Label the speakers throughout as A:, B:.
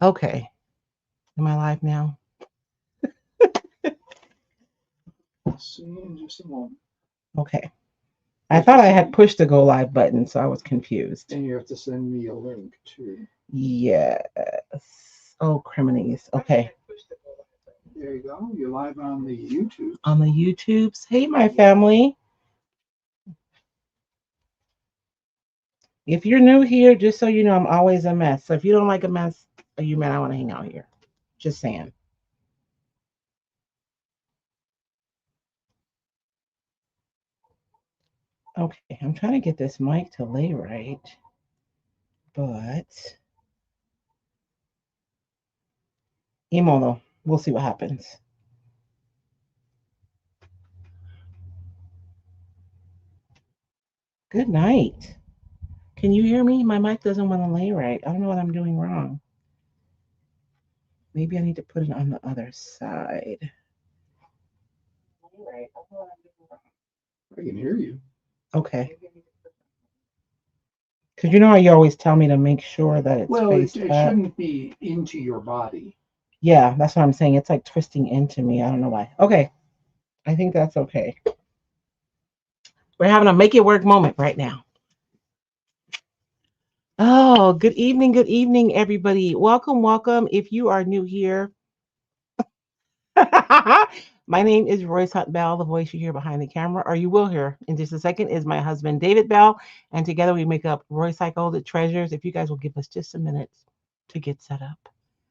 A: Okay. Am I live now?
B: Let's see in just a moment.
A: Okay. I thought I had pushed the go live button, so I was confused.
B: And you have to send me a link too.
A: Yes. Oh, criminies. Okay.
B: There you go. You're live on the YouTube.
A: On the YouTubes. Hey, my family. If you're new here, just so you know, I'm always a mess. So if you don't like a mess, you man, I want to hang out here. Just saying. Okay, I'm trying to get this mic to lay right, but emo though. We'll see what happens. Good night. Can you hear me? My mic doesn't want to lay right. I don't know what I'm doing wrong. Maybe I need to put it on the other side. Right. I don't know what I'm doing wrong.
B: I can hear you.
A: Okay. Because you know how you always tell me to make sure that it's
B: Well,
A: faced
B: it
A: up?
B: shouldn't be into your body.
A: Yeah, that's what I'm saying. It's like twisting into me. I don't know why. Okay. I think that's okay. We're having a make it work moment right now. Oh, good evening, everybody. Welcome, welcome. If you are new here, my name is Royce Hunt Bell. The voice you hear behind the camera, or you will hear in just a second, is my husband, David Bell. And together we make up Royce Cycle Treasures. If you guys will give us just a minute to get set up,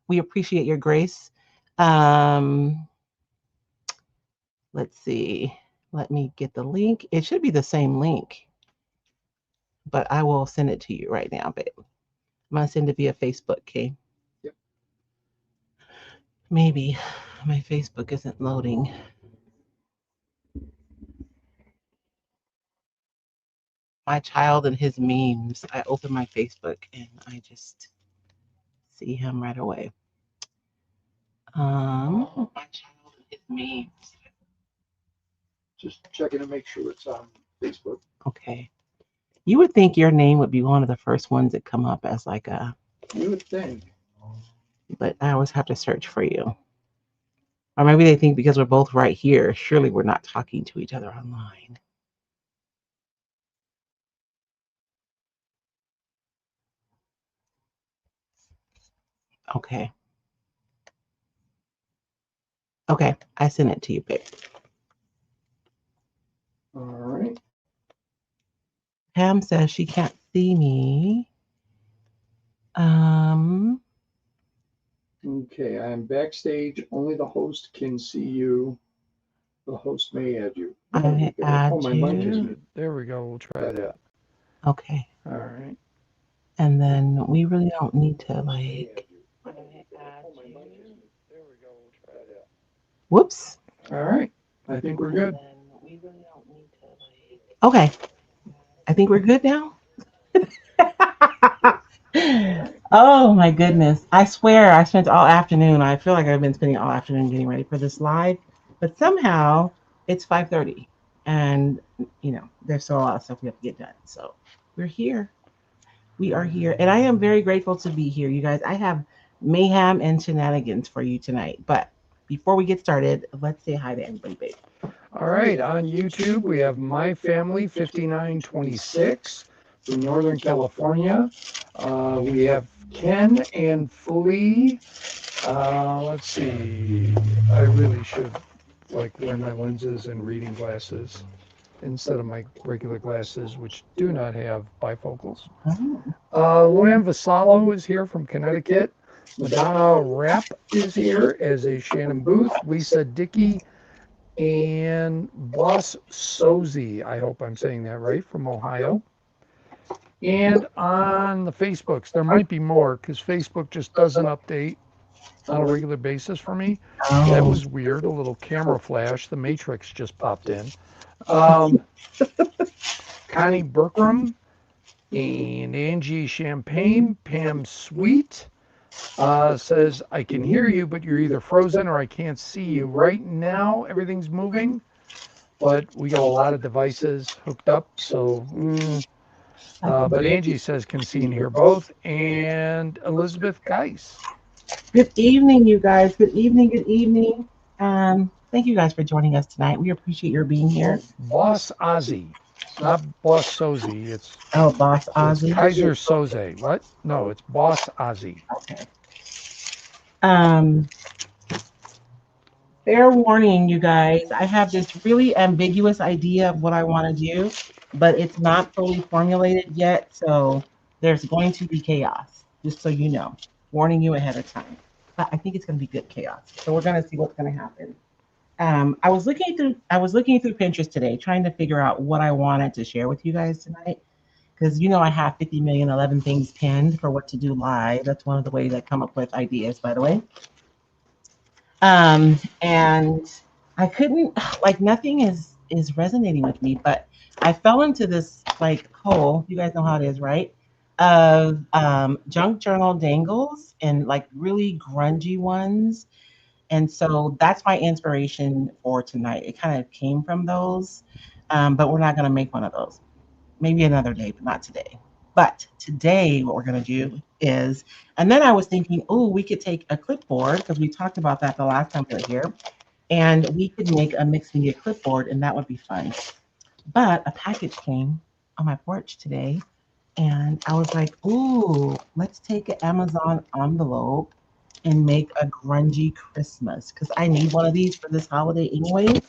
A: we appreciate your grace. Um, let's see. Let me get the link. It should be the same link, but I will send it to you right now, babe. I'm going to send it via Facebook, okay?
B: Yep.
A: Maybe my Facebook isn't loading. My child and his memes. I open my Facebook and I just see him right away. My child and his memes.
B: Just checking to make sure it's on Facebook.
A: Okay. You would think your name would be one of the first ones that come up as like a,
B: You would think.
A: but I always have to search for you. Or maybe they think because we're both right here, surely we're not talking to each other online. Okay. Okay. I sent it to you, babe.
B: All right.
A: Pam says she can't see me. Um,
B: Okay, I'm backstage. Only the host can see you. The host may add you.
A: I
B: Oh,
A: add
B: my mic is
A: you.
B: muted. There we go. We'll try that.
A: Okay.
B: All right.
A: And then we really don't need to like. I add
B: Oh, my
A: you.
B: mic is muted. There we go. We'll try that.
A: Whoops.
B: All right. I think we're good.
A: We really don't need to like. Okay. I think we're good now.
B: All right.
A: Oh my goodness. I swear I spent all afternoon. I feel like I've been spending all afternoon getting ready for this live, but somehow it's 5:30 and there's still a lot of stuff we have to get done. So we're here. We are here. And I am very grateful to be here, you guys. I have mayhem and shenanigans for you tonight. But before we get started, let's say hi to everybody, babe.
B: All right. On YouTube, we have My Family 5926 from Northern California. We have Ken and Flea. Let's see. I really should wear my lenses and reading glasses instead of my regular glasses, which do not have bifocals. Luann Vassallo is here from Connecticut. Madonna Rapp is here, as is Shannon Booth, Lisa Dickey, and Boss Sozi. I hope I'm saying that right, from Ohio. And on the Facebooks, there might be more because Facebook just doesn't update on a regular basis for me. That
A: Oh,
B: was weird. A little camera flash. The Matrix just popped in. Um, Connie Berkram and Angie Champagne. Pam Sweet says, I can hear you, but you're either frozen or I can't see you. Right now, everything's moving, but we got a lot of devices hooked up. So, but Angie says can see and hear both. And Elizabeth Geis
A: Good evening, you guys. Good evening. Good evening. Thank you guys for joining us tonight. We appreciate your being here.
B: Oh, Boss Ozzy. It's not Boss Sozy.
A: Oh, Boss
B: It's
A: Ozzy.
B: Kaiser Soze. What? No, it's Boss Ozzy.
A: Okay. Um, Fair warning, you guys. I have this really ambiguous idea of what I want to do, but it's not fully formulated yet. So there's going to be chaos, just so you know. Warning you ahead of time. But I think it's going to be good chaos. So we're going to see what's going to happen. I was looking through Pinterest today, trying to figure out what I wanted to share with you guys tonight. Because I have 50 million 11 things pinned for what to do live. That's one of the ways I come up with ideas, by the way. And I couldn't like nothing is resonating with me, but I fell into this like hole. You guys know how it is, right? Of junk journal dangles and like really grungy ones. And so that's my inspiration for tonight. It kind of came from those, but we're not going to make one of those. Maybe another day, but not today. But today, what we're going to do is, and then I was thinking, oh, we could take a clipboard because we talked about that the last time we were here, and we could make a mixed media clipboard, and that would be fun. But a package came on my porch today, and I was like, ooh, let's take an Amazon envelope and make a grungy Christmas because I need one of these for this holiday anyway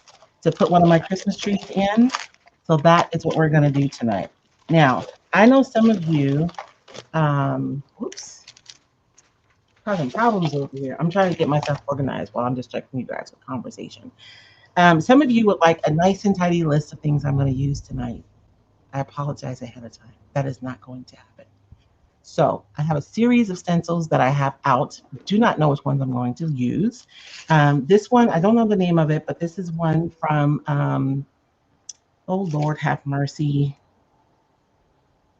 A: to put one of my Christmas trees in. So that is what we're going to do tonight. Now, I know some of you, oops, causing problems over here. I'm trying to get myself organized while I'm distracting you guys with conversation. Some of you would like a nice and tidy list of things I'm going to use tonight. I apologize ahead of time. That is not going to happen. So I have a series of stencils that I have out. Do not know which ones I'm going to use. This one, I don't know the name of it, but this is one from, oh Lord, have mercy.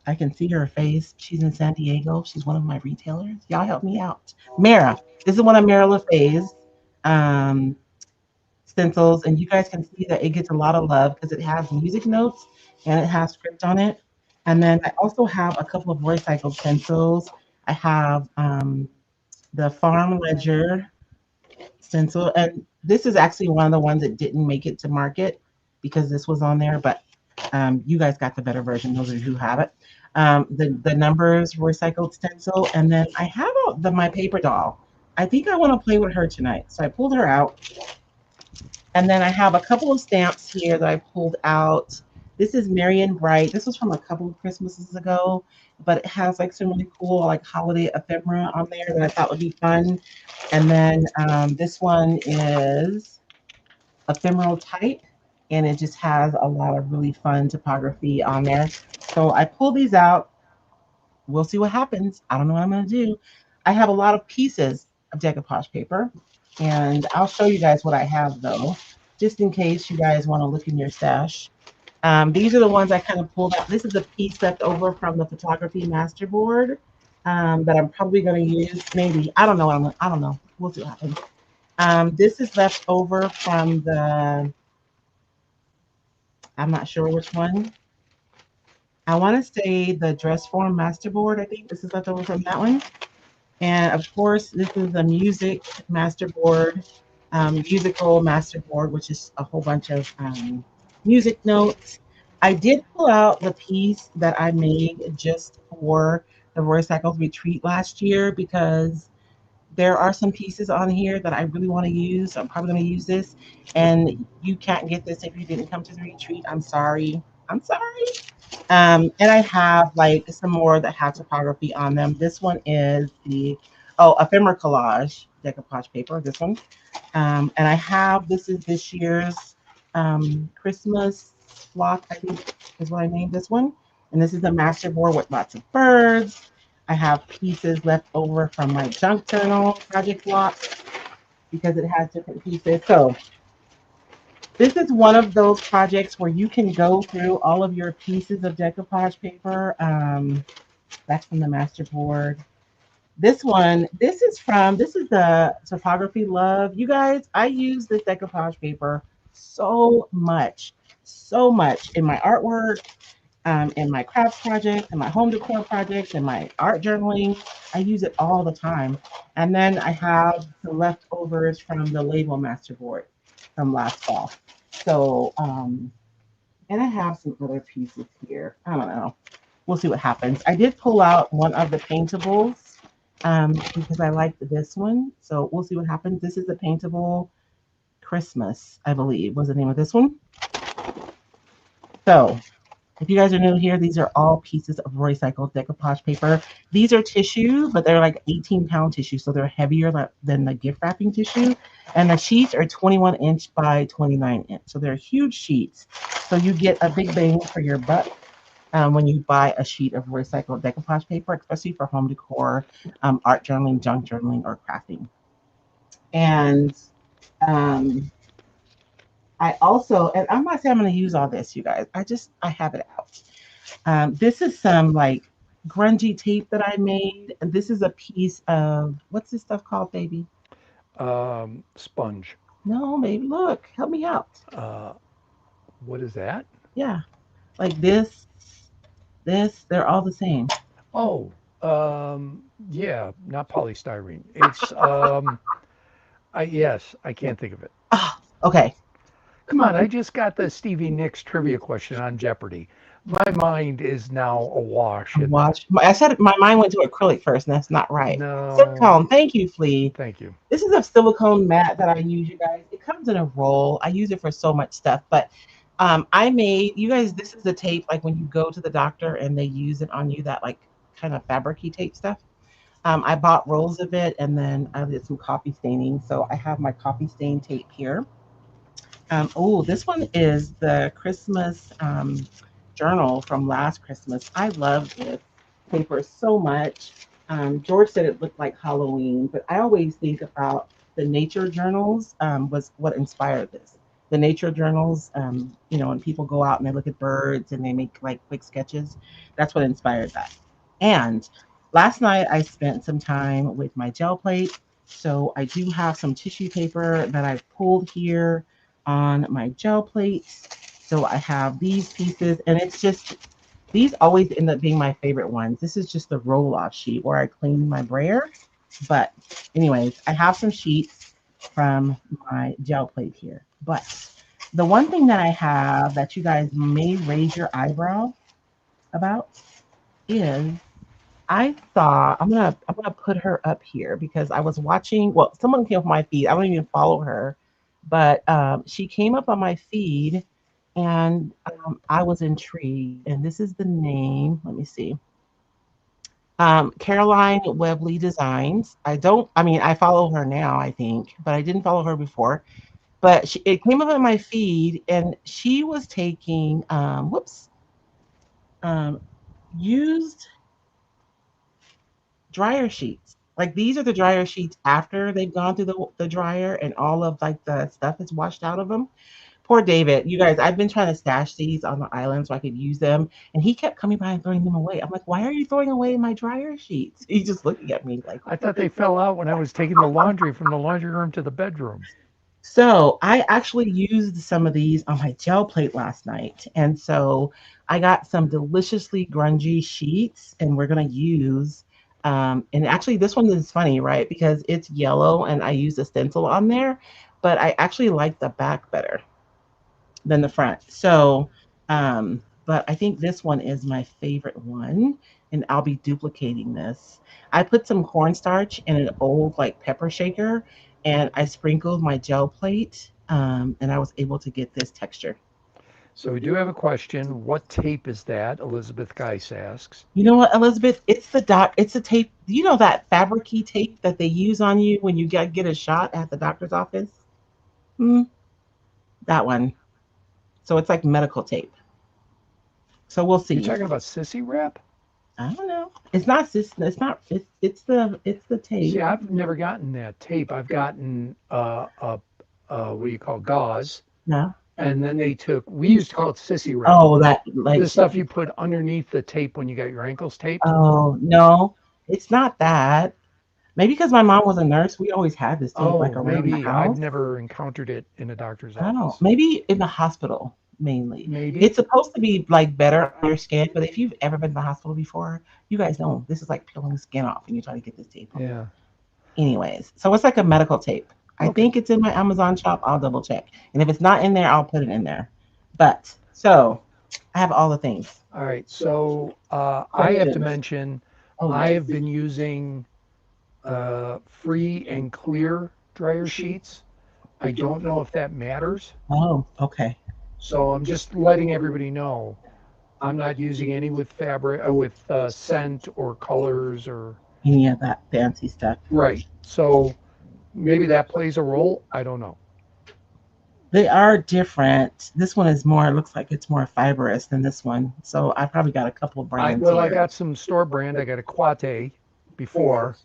A: I can see her face. She's in San Diego. She's one of my retailers. Y'all help me out. Mara. This is one of Mara LaFay's um, stencils, and you guys can see that it gets a lot of love because it has music notes and it has script on it. And then I also have a couple of recycled stencils. I have the Farm Ledger stencil, and this is actually one of the ones that didn't make it to market because this was on there, but you guys got the better version. Those of you who have it. The numbers recycled stencil, and then I have my paper doll. I think I want to play with her tonight, so I pulled her out, and then I have a couple of stamps here that I pulled out. This is Marion Bright. This was from a couple of Christmases ago, but it has like some really cool like holiday ephemera on there that I thought would be fun. And then this one is ephemeral type, and it just has a lot of really fun typography on there. So I pull these out. We'll see what happens. I don't know what I'm going to do. I have a lot of pieces of decoupage paper, and I'll show you guys what I have though, just in case you guys want to look in your stash. These are the ones I kind of pulled out. This is a piece left over from the photography masterboard that I'm probably going to use. Maybe I don't know. I don't know. We'll see what happens. This is left over from the. I'm not sure which one. I want to say the dress form masterboard. I think this is left over from that one. And of course, this is a music masterboard, musical masterboard, which is a whole bunch of music notes. I did pull out the piece that I made just for the Royce Cycles retreat last year because there are some pieces on here that I really want to use. So I'm probably going to use this. And you can't get this if you didn't come to the retreat. I'm sorry. I'm sorry. And I have like some more that have topography on them. This one is the ephemera collage decoupage paper. This one, and I have this is this year's Christmas flock. I think is what I named this one. And this is a master board with lots of birds. I have pieces left over from my junk journal project block because it has different pieces. So this is one of those projects where you can go through all of your pieces of decoupage paper. That's from the master board. This one, this is the Topography Love. You guys, I use this decoupage paper so much in my artwork, in my crafts projects, in my home decor projects, in my art journaling. I use it all the time. And then I have the leftovers from the label master board from last fall. So, and I have some other pieces here. I don't know. We'll see what happens. I did pull out one of the paintables because I liked this one. So we'll see what happens. This is a paintable Christmas, I believe, was the name of this one. So if you guys are new here, these are all pieces of recycled decoupage paper. These are tissue, but they're like 18-pound tissue, so they're heavier than the gift wrapping tissue. And the sheets are 21-inch by 29-inch, so they're huge sheets. So you get a big bang for your buck when you buy a sheet of recycled decoupage paper, especially for home decor, art journaling, junk journaling, or crafting. And um, I also, and I'm not saying I'm going to use all this, you guys. I have it out. This is some like grungy tape that I made. And this is a piece of, what's this stuff called, baby?
B: Sponge.
A: No, baby, look, help me out.
B: Uh, what is that?
A: Yeah, like this, they're all the same.
B: Oh, yeah, not polystyrene. It's yes, I can't think of it.
A: Ah, okay.
B: Come on, I just got the Stevie Nicks trivia question on Jeopardy. My mind is now awash in that.
A: Watch. I said my mind went to acrylic first, and that's not right.
B: No,
A: Silicone. Thank you, Flea.
B: thank you.
A: This is a silicone mat that I use, you guys. It comes in a roll. I use it for so much stuff, but I made you guys. This is the tape, like when you go to the doctor and they use it on you, that like kind of fabricy tape stuff. I bought rolls of it, and then I did some coffee staining. So I have my coffee stain tape here. Oh, this one is the Christmas journal from last Christmas. I love this paper so much. George said it looked like Halloween, but I always think about the nature journals was what inspired this. The nature journals, when people go out and they look at birds and they make like quick sketches, that's what inspired that. And last night I spent some time with my gel plate. So I do have some tissue paper that I've pulled here on my gel plates. So I have these pieces, and it's just, these always end up being my favorite ones. This is just the roll off sheet where I clean my brayer. But, anyways, I have some sheets from my gel plate here. But the one thing that I have that you guys may raise your eyebrow about is I thought I'm gonna put her up here because I was watching. Well, someone came up my feed. I don't even follow her, but she came up on my feed, and I was intrigued. And this is the name. Let me see. Caroline Webley Designs. I don't. I mean, I follow her now, I think, but I didn't follow her before. But it came up on my feed, and she was taking um, used dryer sheets. Like these are the dryer sheets after they've gone through the dryer and all of like the stuff is washed out of them. Poor David. You guys, I've been trying to stash these on the island so I could use them. And he kept coming by and throwing them away. I'm like, why are you throwing away my dryer sheets? He's just looking at me like,
B: I thought they fell out when I was taking the laundry from the laundry room to the bedroom.
A: so I actually used some of these on my gel plate last night. And so I got some deliciously grungy sheets and we're going to use, and actually this one is funny, right? Because it's yellow and I used a stencil on there, but I actually like the back better than the front. So, but I think this one is my favorite one, and I'll be duplicating this. I put some cornstarch in an old like pepper shaker, and I sprinkled my gel plate, and I was able to get this texture.
B: So we do have a question. What tape is that? Elizabeth Geis asks.
A: You know what, Elizabeth? It's the doc. It's a tape. You know that fabricy tape that they use on you when you get a shot at the doctor's office. Mm, that one. So it's like medical tape. So we'll
B: You're
A: see.
B: talking about sissy wrap?
A: I don't know. It's not this. It's not. It's the
B: See,
A: tape.
B: I've never gotten that tape. I've gotten what do you call gauze,
A: No.
B: and then they took. We used to call it sissy wrap.
A: Oh, that like.
B: The stuff you put underneath the tape when you got your ankles taped.
A: Oh no, it's not that. Maybe because my mom was a nurse, we always had this tape like
B: Oh,
A: around the
B: maybe I've
A: house.
B: never encountered it in a doctor's
A: Oh,
B: office.
A: maybe in the hospital mainly.
B: Maybe.
A: It's supposed to be like better on your skin, but if you've ever been to the hospital before, you guys know this is like peeling skin off, and you try to get this tape off.
B: Yeah.
A: Anyways, so it's like a medical tape. I
B: Okay.
A: think it's in my Amazon shop. I'll double check. And if it's not in there, I'll put it in there. But so I have all the things.
B: All right. So I have to
A: Questions?
B: mention
A: Oh,
B: I
A: yes.
B: have been using free and clear dryer sheets. I don't know if that matters.
A: Oh, okay.
B: So I'm just letting everybody know I'm not using any with fabric, with scent or colors or.
A: Any of that fancy stuff.
B: Right. So maybe that plays a role. I don't know.
A: They are different. This one is more, looks like it's more fibrous than this one. So I probably got a couple of brands
B: I
A: here.
B: got some store brand. I got a Quate before,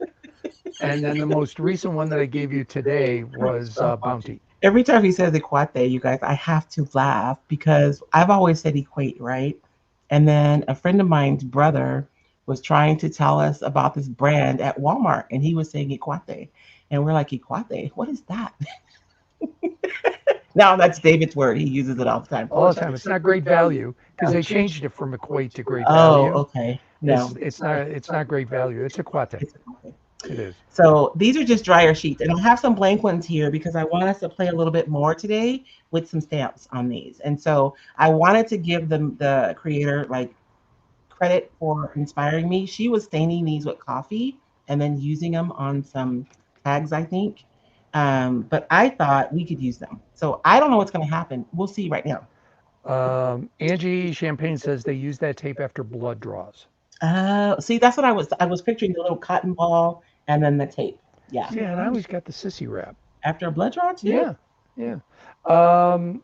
B: and then the most recent one that I gave you today was Bounty.
A: Every time he says equate, you guys, I have to laugh because I've always said equate, right? And then a friend of mine's brother was trying to tell us about this brand at Walmart, and he was saying equate. And we're like, equate? What is that? Now that's David's word. He uses it all the time.
B: All the time. It's not great value because they changed it from equate to great
A: Oh,
B: value.
A: okay. No.
B: It's not great value. It's a Quate.
A: It's equate.
B: It is.
A: So these are just dryer sheets, and I have some blank ones here because I want us to play a little bit more today with some stamps on these. And so I wanted to give them the creator like credit for inspiring me. She was staining these with coffee and then using them on some tags, I think. But I thought we could use them. So I don't know what's going to happen. We'll see right now.
B: Angie Champagne says they use that tape after blood draws.
A: See, that's what I was picturing the little cotton ball and then the tape. Yeah.
B: Yeah, and I always got the sissy wrap.
A: After a blood draw too.
B: Yeah, yeah.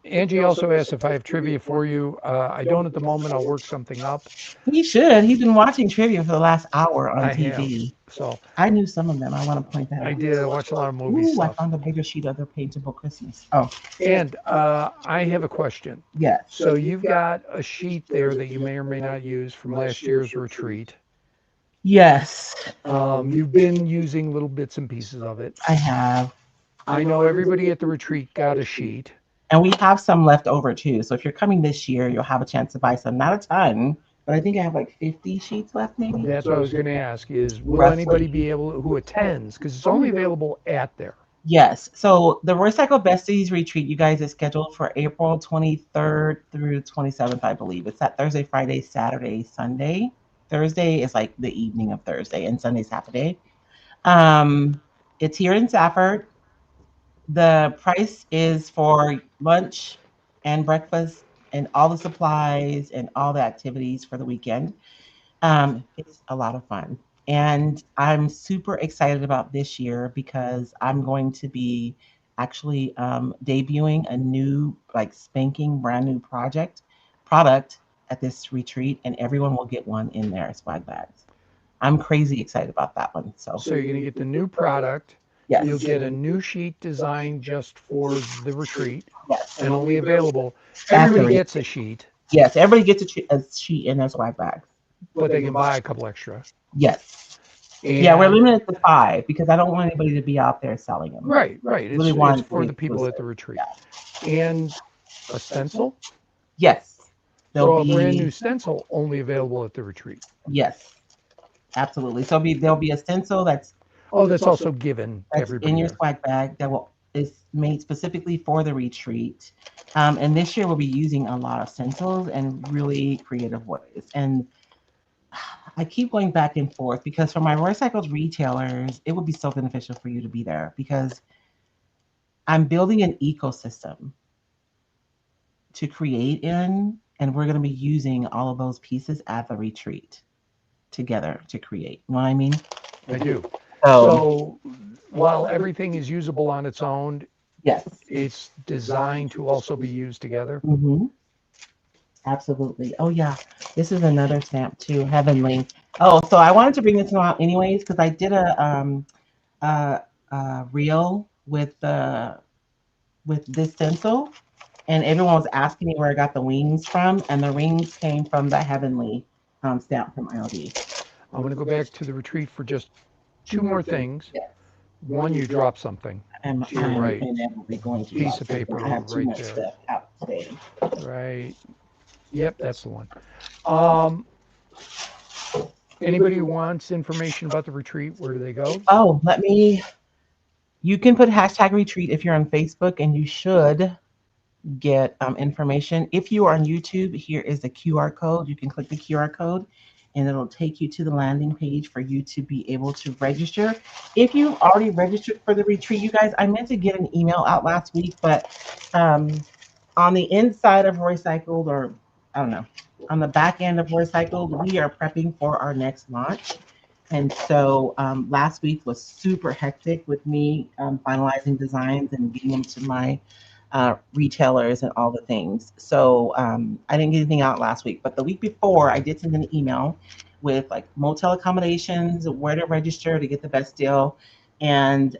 B: Angie also asked if I have trivia for you. I don't at the moment. I'll work something up.
A: He should. He's been watching trivia for the last hour on
B: I have.
A: TV.
B: So
A: I knew some of them. I want to point that
B: I
A: out.
B: did. I watched a lot of movie
A: Ooh, I
B: stuff.
A: found a bigger sheet of the paintable Christmas. Oh,
B: And I have a question.
A: yes.
B: So you've got a sheet there that you may or may not use from last year's retreat.
A: Yes,
B: You've been using little bits and pieces of it.
A: I have.
B: I know everybody at the retreat got a sheet.
A: And we have some left over too. So if you're coming this year, you'll have a chance to buy some. Not a ton, but I think I have like 50 sheets left, maybe.
B: That's what I was going to ask is, will
A: Roughly.
B: anybody be able who attends? Because it's only available at there.
A: Yes. So the Recycle Besties retreat, you guys, is scheduled for April 23rd through 27th, I believe. It's that Thursday, Friday, Saturday, Sunday. Thursday is like the evening of Thursday, and Sunday's half a day. It's here in Safford. The price is for lunch and breakfast and all the supplies and all the activities for the weekend. It's a lot of fun. And I'm super excited about this year because I'm going to be actually debuting a new, like spanking brand new product at this retreat, and everyone will get one in their swag bags. I'm crazy excited about that one. So,
B: So you're going to get the new product.
A: yes,
B: You'll get a new sheet designed just for the retreat
A: yes,
B: and only available.
A: After
B: Everybody
A: it.
B: gets a sheet,
A: yes. Everybody gets a sheet in their swag bags.
B: but they can buy a couple extra.
A: Yes. Yeah, we're
B: And
A: limited to 5 because I don't want anybody to be out there selling them.
B: right.
A: Really
B: It's
A: want
B: for
A: to
B: the
A: be
B: people at the
A: exclusive.
B: retreat.
A: Yeah.
B: And a stencil.
A: Yes.
B: So
A: There'll
B: a brand new
A: be
B: stencil only available at the retreat.
A: yes, absolutely. So there'll be a stencil
B: Oh, that's also given to
A: that's
B: everybody
A: in your
B: there.
A: swag bag that will is made specifically for the retreat. And this year we'll be using a lot of stencils and really creative ways. And I keep going back and forth because for my recycled retailers, it would be so beneficial for you to be there because I'm building an ecosystem to create in, and we're going to be using all of those pieces at the retreat together to create. You know what I mean?
B: I do.
A: So,
B: So while everything is usable on its own,
A: yes.
B: it's designed to also be used together.
A: Absolutely. Oh yeah, this is another stamp too, Heavenly. Oh, so I wanted to bring this one out anyways because I did a reel with this stencil, and everyone was asking me where I got the wings from, and the wings came from the Heavenly stamp from ILD.
B: I'm going to go back to the retreat for just two more things.
A: Yes.
B: One, you drop something.
A: I'm
B: To your right.
A: inevitably going to
B: Piece
A: drop
B: of
A: something.
B: paper
A: I have too
B: right
A: much
B: there.
A: stuff out today.
B: Right. Yep, that's the one. Um, Anybody who wants information about the retreat, where do they go?
A: Oh, let me You can put hashtag retreat if you're on Facebook, and you should get information. If you are on YouTube, here is the QR code. You can click the QR code and it'll take you to the landing page for you to be able to register. If you've already registered for the retreat, you guys, I meant to get an email out last week, but um, on the inside of Recycled, or I don't know, on the back end of Recycled, we are prepping for our next launch. And so last week was super hectic with me finalizing designs and getting them to my retailers and all the things. So I didn't get anything out last week, but the week before I did send an email with like motel accommodations, where to register to get the best deal, and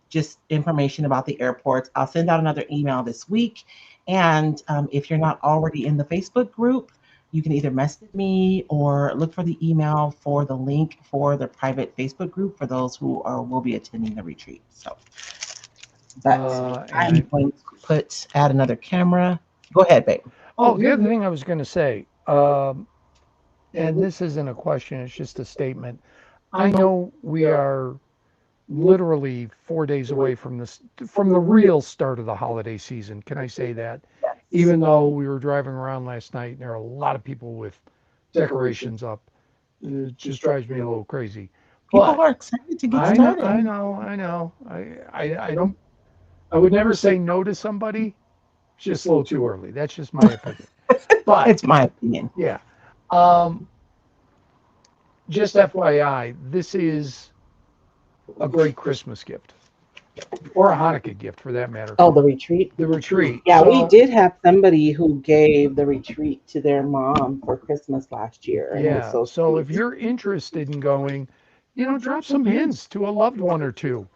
A: just information about the airports. I'll send out another email this week. And if you're not already in the Facebook group, you can either message me or look for the email for the link for the private Facebook group for those who are will be attending the retreat. So but I'm
B: And
A: going to add another camera. Go ahead, babe.
B: the other thing I was going to say, and this isn't a question, it's just a statement. I know we are literally 4 days away from the real start of the holiday season. Can I say that? Even though we were driving around last night and there are a lot of people with decorations up, it just drives me a little crazy.
A: People
B: But
A: are excited to get
B: I know,
A: started.
B: I know, I know. I don't. I would never say no to somebody. It's just a little too early. That's just my opinion. But
A: It's my opinion.
B: yeah, um, just FYI, this is a great Christmas gift or a Hanukkah gift for that matter.
A: Oh, the retreat.
B: The retreat.
A: Yeah, we
B: So
A: did have somebody who gave the retreat to their mom for Christmas last year, and it was
B: yeah.
A: so
B: So
A: sweet.
B: if you're interested in going, drop some hints to a loved one or two.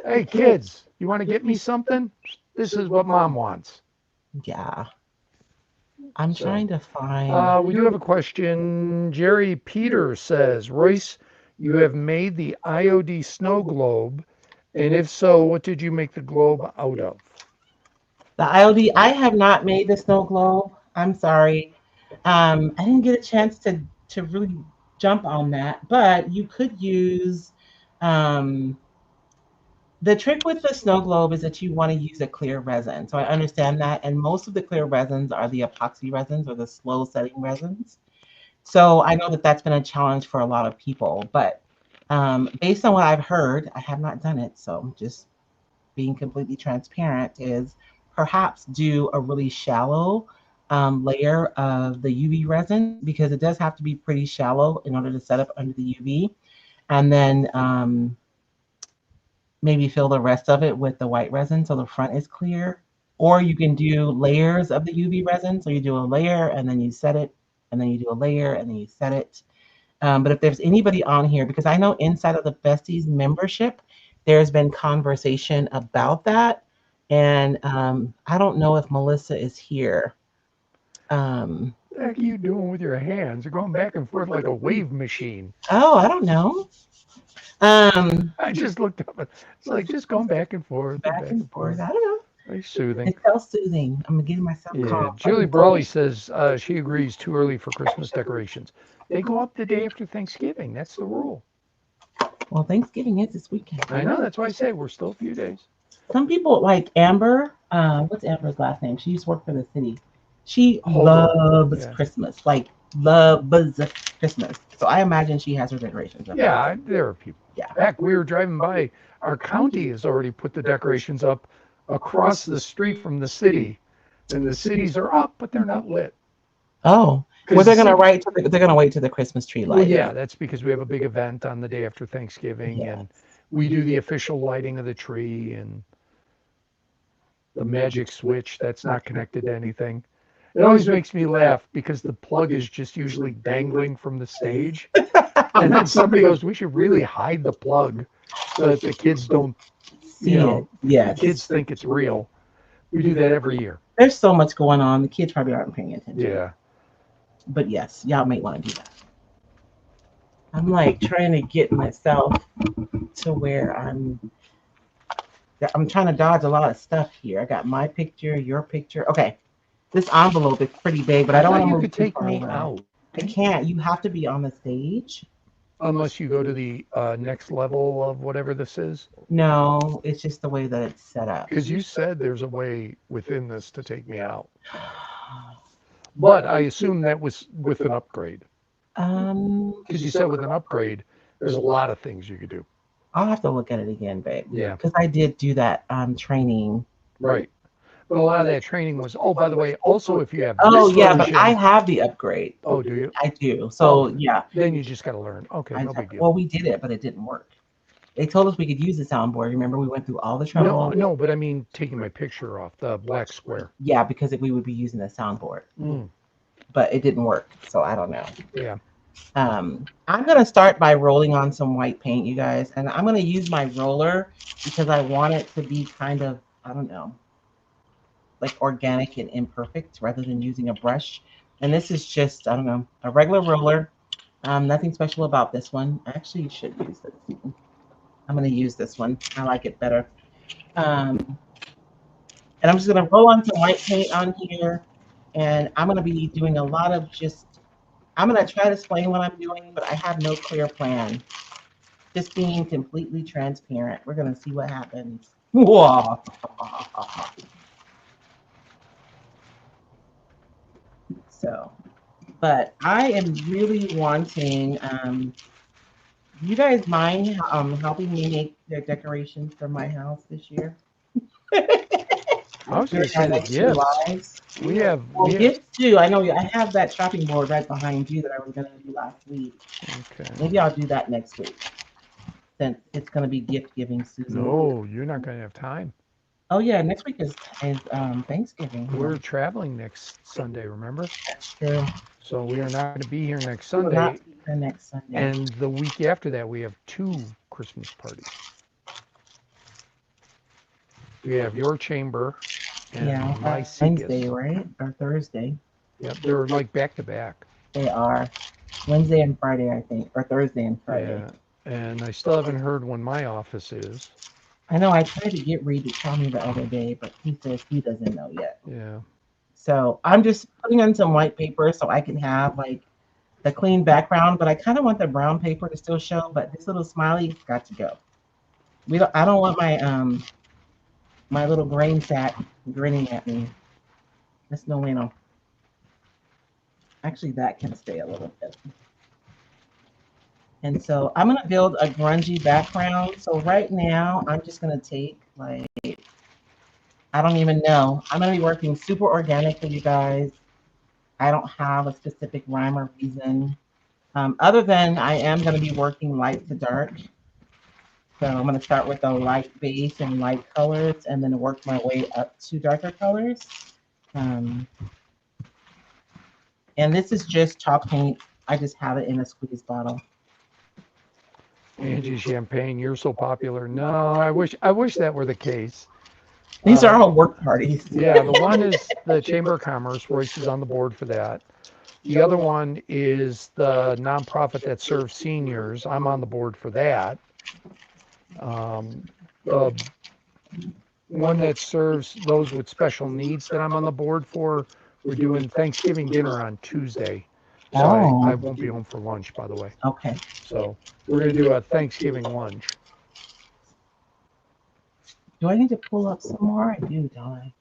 B: Hey, kids, you want to get me something? This is what mom wants.
A: Yeah, I'm
B: So
A: trying to find.
B: we do have a question. Jerry Peter says, Royce, you have made the IOD snow globe, and if so, what did you make the globe out of?
A: The IOD, I have not made the snow globe. I'm sorry. I didn't get a chance to really jump on that, but you could use um, the trick with the snow globe is that you want to use a clear resin. So I understand that, and most of the clear resins are the epoxy resins or the slow setting resins. So I know that that's been a challenge for a lot of people, but based on what I've heard, I have not done it, so just being completely transparent, is perhaps do a really shallow layer of the UV resin because it does have to be pretty shallow in order to set up under the UV. And then maybe fill the rest of it with the white resin so the front is clear. Or you can do layers of the UV resin. So you do a layer and then you set it, and then you do a layer and then you set it. But if there's anybody on here, because I know inside of the Besties membership, there's been conversation about that. And I don't know if Melissa is here. Um,
B: What the heck are you doing with your hands? You're going back and forth like a wave machine.
A: oh, I don't know. Um,
B: I just looked up. It's like just going back and forth and
A: back
B: back
A: and
B: and
A: forth.
B: forth.
A: I don't know.
B: Very soothing.
A: It's self-soothing. I'm getting myself
B: Yeah.
A: calm.
B: Julie Brawley says she agrees too early for Christmas decorations. They go up the day after Thanksgiving. That's the rule.
A: Well, Thanksgiving is this weekend.
B: I know. That's why I say we're still a few days.
A: Some people like Amber. What's Amber's last name? She used to work for the city. She
B: Holbrook.
A: loves
B: Yeah.
A: Christmas, like loves Christmas. So I imagine she has her decorations up.
B: Yeah, there are people.
A: Yeah.
B: Heck, we were driving by. Our county has already put the decorations up across the street from the city, and the cities are up, but they're not lit.
A: Oh, well,
B: 'Cause the city,
A: they're gonna wait to the Christmas tree
B: well,
A: light.
B: yeah, that's because we have a big event on the day after Thanksgiving,
A: Yeah.
B: and we do the official lighting of the tree and the magic switch that's not connected to anything. It always makes me laugh because the plug is just usually dangling from the stage. And then somebody goes, we should really hide the plug so that the kids don't,
A: See it.
B: the
A: Yes.
B: kids think it's real. We do that every year.
A: There's so much going on. The kids probably aren't paying attention.
B: Yeah.
A: But yes, y'all might want to do that. I'm like trying to get myself to where I'm trying to dodge a lot of stuff here. I got my picture, your picture. Okay. This envelope is pretty big, but I don't want
B: thought
A: to
B: you
A: move
B: could
A: too
B: take
A: far
B: me
A: away.
B: out.
A: I can't. You have to be on the stage.
B: Unless you go to the next level of whatever this is.
A: No, it's just the way that it's set up.
B: Because you said there's a way within this to take me out. But I assume that was with an upgrade.
A: Um,
B: Because you said with an upgrade, there's a lot of things you could do.
A: I'll have to look at it again, babe.
B: Yeah.
A: Because I did do that training.
B: Right. But a lot of that training was, oh, by the way, also if you have
A: Oh
B: this
A: yeah, but
B: version.
A: I have the upgrade.
B: Oh, do you?
A: I do. So
B: Oh,
A: yeah.
B: Then you just got to learn. Okay, no big deal.
A: Well, we did it, but it didn't work. They told us we could use the soundboard. Remember, we went through all the trouble.
B: No, but I mean taking my picture off the black square.
A: Yeah, because we would be using the soundboard,
B: Mm,
A: but it didn't work. So I don't know.
B: yeah.
A: I'm gonna start by rolling on some white paint, you guys, and I'm gonna use my roller because I want it to be kind of, I don't know, like organic and imperfect rather than using a brush. And this is just, I don't know, a regular roller. Nothing special about this one. Actually, you should use this. I'm gonna use this one. I like it better. And I'm just gonna roll on some white paint on here, and I'm gonna be doing a lot of just. I'm gonna try to explain what I'm doing, but I have no clear plan. Just being completely transparent. We're gonna see what happens. Whoa. So, but I am really wanting. You guys mind helping me make the decorations for my house this year?
B: I was going to say the gifts. We have
A: gifts too. I know I have that chopping board right behind you that I was going to do last week.
B: Okay.
A: Maybe I'll do that next week since it's going to be gift giving, Susan.
B: No, you're not going to have time.
A: Oh yeah, next week is Thanksgiving.
B: We're traveling next Sunday, remember?
A: That's true.
B: So we are not going to be here next
A: We will
B: Sunday.
A: not be here next Sunday.
B: And the week after that, we have 2 Christmas parties. We have your chamber and my
A: Wednesday, right? Or Thursday.
B: Yep, they're like back to back.
A: They are Wednesday and Friday, I think, or Thursday and Friday.
B: Yeah. And I still haven't heard when my office is.
A: I know I tried to get Reed to tell me the other day, but he says he doesn't know yet.
B: Yeah.
A: So I'm just putting on some white paper so I can have like the clean background, but I kind of want the brown paper to still show, but this little smiley's got to go. I don't want my my little grain sack grinning at me. That's no bueno. Actually, that can stay a little bit. And so I'm gonna build a grungy background. So right now I'm just gonna take like, I don't even know. I'm gonna be working super organically, you guys. I don't have a specific rhyme or reason. Other than I am gonna be working light to dark. So I'm gonna start with a light base and light colors and then work my way up to darker colors. And this is just chalk paint. I just have it in a squeeze bottle.
B: Angie Champagne, you're so popular. No, I wish that were the case.
A: These are all work parties.
B: Yeah, the one is the Chamber of Commerce. Royce is on the board for that. The other one is the nonprofit that serves seniors. I'm on the board for that. The one that serves those with special needs that I'm on the board for, we're doing Thanksgiving dinner on Tuesday. So I won't be home for lunch, by the way.
A: Okay.
B: So we're going to do a Thanksgiving lunch.
A: Do I need to pull up some more? I do, don't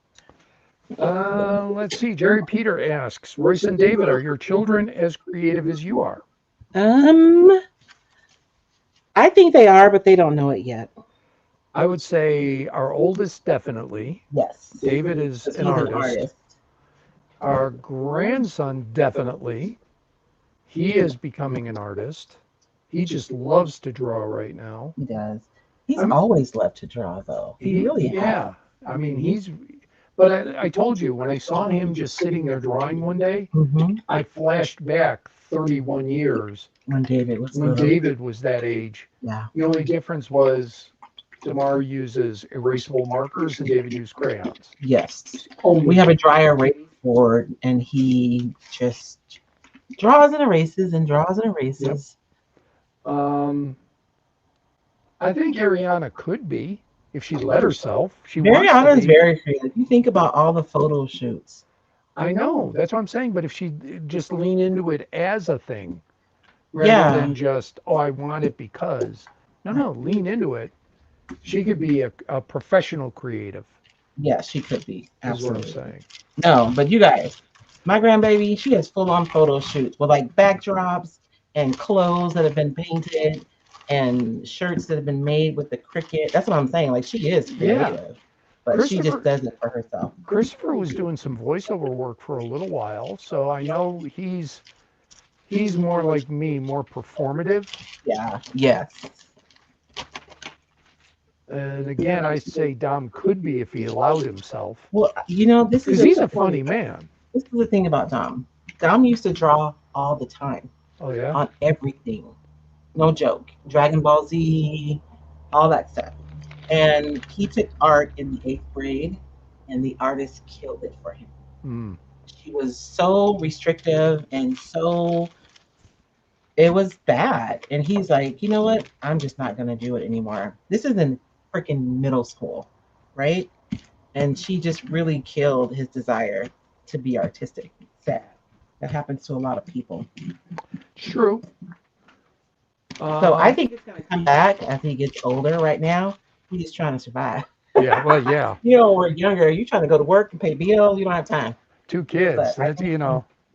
B: I? Let's see. Jerry Peter asks, Royce and David, are your children as creative as you are?
A: I think they are, but they don't know it yet.
B: I would say our oldest definitely.
A: Yes.
B: David is an artist. Our grandson definitely. He is becoming an artist. He just loves to draw right now.
A: He does. He's always loved to draw, though. He really has.
B: Yeah. I mean, but I told you, when I saw him just sitting there drawing one day, I flashed back 31 years.
A: When David
B: was that age.
A: Yeah.
B: The only difference was Damar uses erasable markers and David used crayons.
A: Yes. We have a dry erase board, and he just draws and erases and draws and erases.
B: Yep. I think Ariana could be, if she let herself.
A: Ariana is very creative. You think about all the photo shoots.
B: I know. That's what I'm saying. But if she just lean into it as a thing, rather
A: Yeah.
B: than just, oh, I want it because. No, no, lean into it. She could be a professional creative,
A: Yeah, she could be.
B: is what I'm
A: Absolutely.
B: saying.
A: No, but you guys, my grandbaby, she has full on photo shoots with like backdrops and clothes that have been painted and shirts that have been made with the cricket. That's what I'm saying. Like she is
B: Yeah.
A: creative, but she just
B: Christopher
A: does it for herself.
B: Christopher was doing some voiceover work for a little while, so I know he's more like me, more performative.
A: Yeah. Yes.
B: And again, I say Dom could be if he allowed himself,
A: Well,
B: because he's a funny man.
A: this is the thing about Dom. Dom used to draw all the time
B: Oh yeah.
A: on everything. No joke. Dragon Ball Z, all that stuff. And he took art in the eighth grade, and the artist killed it for him.
B: Mm.
A: She was so restrictive and so it was bad. And he's like, you know what? I'm just not gonna do it anymore. This is in freaking middle school, right? And she just really killed his desire to be artistic. Sad. That happens to a lot of people.
B: True.
A: So I
B: Uh,
A: think it's gonna come back as he gets older. Right now, he's just trying to survive.
B: yeah. Well, yeah.
A: When we're younger, you're trying to go to work and pay bills. You don't have time.
B: Two kids.
A: But I
B: That
A: think,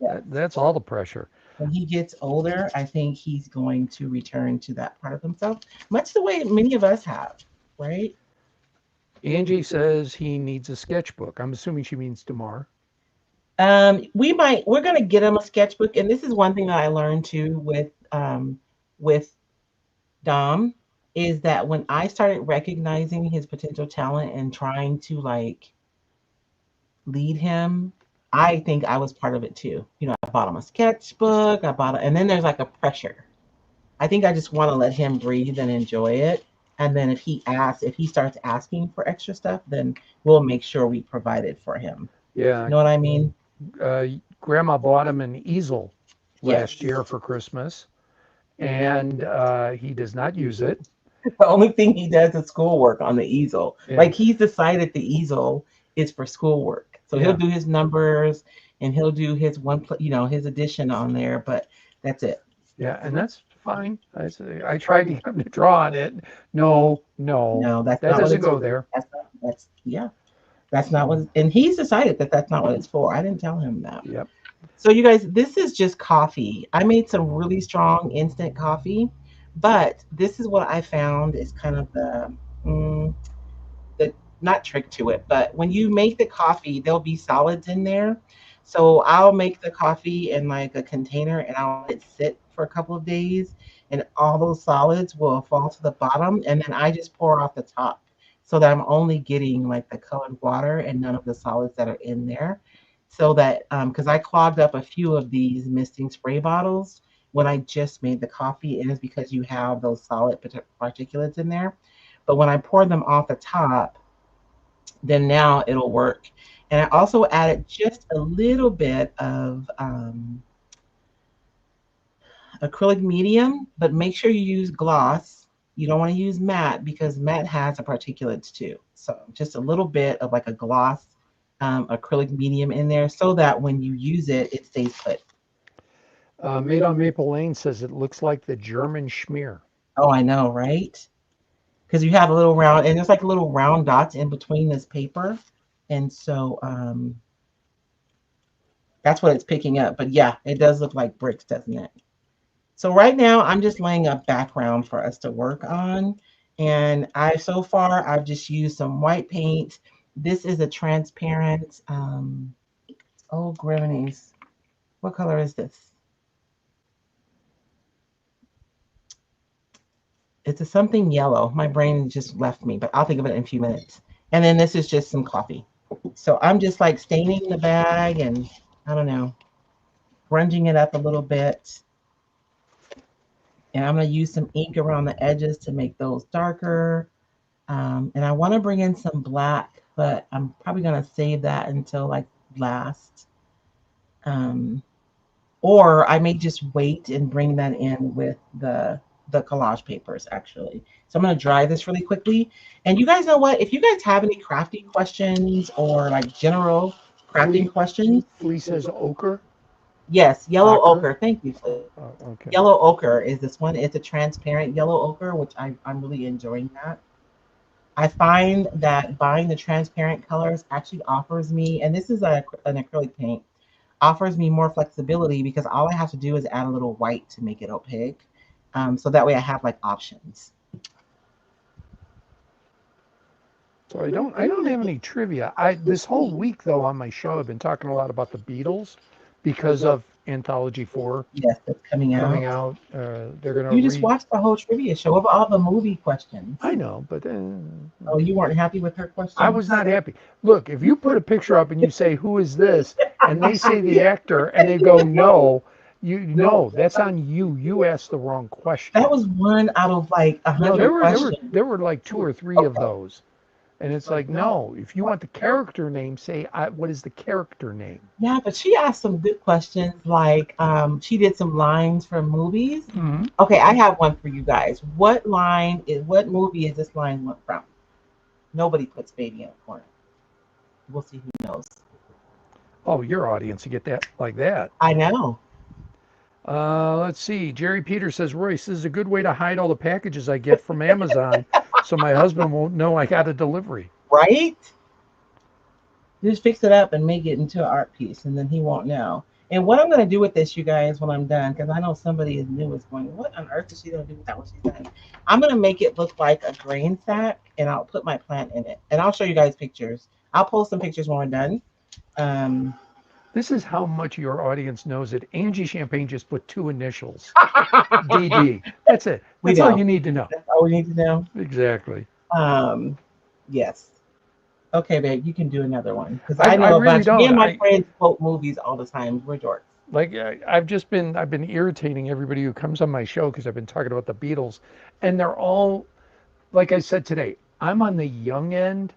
A: yeah,
B: that's all the pressure.
A: when he gets older, I think he's going to return to that part of himself, much the way many of us have, right?
B: Angie says he needs a sketchbook. I'm assuming she means tomorrow.
A: We're gonna get him a sketchbook, and this is one thing that I learned too with Dom is that when I started recognizing his potential talent and trying to like lead him, I think I was part of it too. I bought him a sketchbook, and then there's like a pressure. I think I just want to let him breathe and enjoy it. And then if he starts asking for extra stuff, then we'll make sure we provide it for him.
B: Yeah.
A: You know what I mean?
B: Uh, Grandma bought him an easel last
A: Yes.
B: year for Christmas, and he does not use it.
A: The only thing he does is schoolwork on the easel.
B: Yeah.
A: Like he's decided the easel is for schoolwork. So he'll
B: Yeah.
A: do his numbers and he'll do his his addition on there, but that's it.
B: Yeah, and that's fine. I tried to get him to draw on it. No, no,
A: No, that's
B: that
A: not what
B: doesn't
A: it's
B: go
A: for.
B: there.
A: That's yeah. That's not what, and he's decided that that's not what it's for. I didn't tell him that.
B: Yep.
A: So, you guys, this is just coffee. I made some really strong instant coffee, but this is what I found is kind of the not trick to it, but when you make the coffee, there'll be solids in there. So I'll make the coffee in like a container and I'll let it sit for a couple of days, and all those solids will fall to the bottom, and then I just pour off the top so that I'm only getting like the colored water and none of the solids that are in there. So that because I clogged up a few of these misting spray bottles when I just made the coffee, and it's because you have those solid particulates in there. But when I pour them off the top, then now it'll work. And I also added just a little bit of acrylic medium, but make sure you use gloss. You don't want to use matte because matte has a particulates too. So just a little bit of like a gloss acrylic medium in there so that when you use it, it stays put.
B: Made on Maple Lane says it looks like the German schmear.
A: Oh, I know, right? Because you have a little round, and there's like little round dots in between this paper. And so that's what it's picking up. But yeah, it does look like bricks, doesn't it? So right now I'm just laying a background for us to work on. And so far I've just used some white paint. This is a transparent, oh griminies. What color is this? It's a something yellow. My brain just left me, but I'll think of it in a few minutes. And then this is just some coffee. So I'm just like staining the bag and I don't know, grunging it up a little bit. And I'm going to use some ink around the edges to make those darker. And I want to bring in some black, but I'm probably going to save that until like last. Um, or I may just wait and bring that in with the collage papers actually. So I'm going to dry this really quickly. And you guys know what? If you guys have any crafting questions or like general crafting
B: Flea,
A: questions,
B: Flea says ochre.
A: Yes, yellow
B: Ochre?
A: ochre. Thank you, Flip.
B: Okay.
A: Yellow ochre is this one. It's a transparent yellow ochre, which I'm really enjoying that. I find that buying the transparent colors actually offers me, and this is an acrylic paint, offers me more flexibility because all I have to do is add a little white to make it opaque. So that way I have like options.
B: So I don't have any trivia. I this whole week though on my show I've been talking a lot about the Beatles because of Anthology 4
A: Yes, that's coming
B: coming
A: out.
B: out. They're gonna
A: You just
B: re
A: watched the whole trivia show of all the movie questions.
B: I know, but
A: Oh, you weren't happy with her
B: I
A: questions?
B: was not happy. Look, if you put a picture up and you say who is this, and they say the actor, and they go no, you no, that's on you. You asked the wrong
A: That
B: question.
A: was one out of like a
B: No,
A: hundred questions.
B: there were like two or three of
A: Okay.
B: those. And it's like, no, if you want the character name, say, what is the character name?
A: Yeah, but she asked some good questions. Like, she did some lines from movies.
B: Hmm.
A: Okay, I have one for you guys. What movie is this line from? Nobody puts baby in a corner. We'll see who knows.
B: Oh, your audience, you get that like that.
A: I know,
B: Let's see. Jerry Peter says, Royce, this is a good way to hide all the packages I get from Amazon so my husband won't know I got a delivery.
A: right? Just fix it up and make it into an art piece, and then he won't know. And what I'm going to do with this, you guys, when I'm done, because I know somebody is new is going, what on earth is she going to do with that when she's done? I'm going to make it look like a grain sack, and I'll put my plant in it. And I'll show you guys pictures. I'll post some pictures when we're done. Um,
B: This is how much your audience knows it. Angie Champagne just put two initials, DD. That's it.
A: we
B: That's all
A: know.
B: you need to know.
A: That's all we need to know.
B: Exactly.
A: Um, yes. Okay, babe, you can do another one because
B: I,
A: I
B: I
A: know a
B: really
A: bunch. Me
B: don't.
A: and my friends quote movies all the time. We're dorks.
B: I've been irritating everybody who comes on my show because I've been talking about the Beatles, and they're all like I said today. I'm on the young end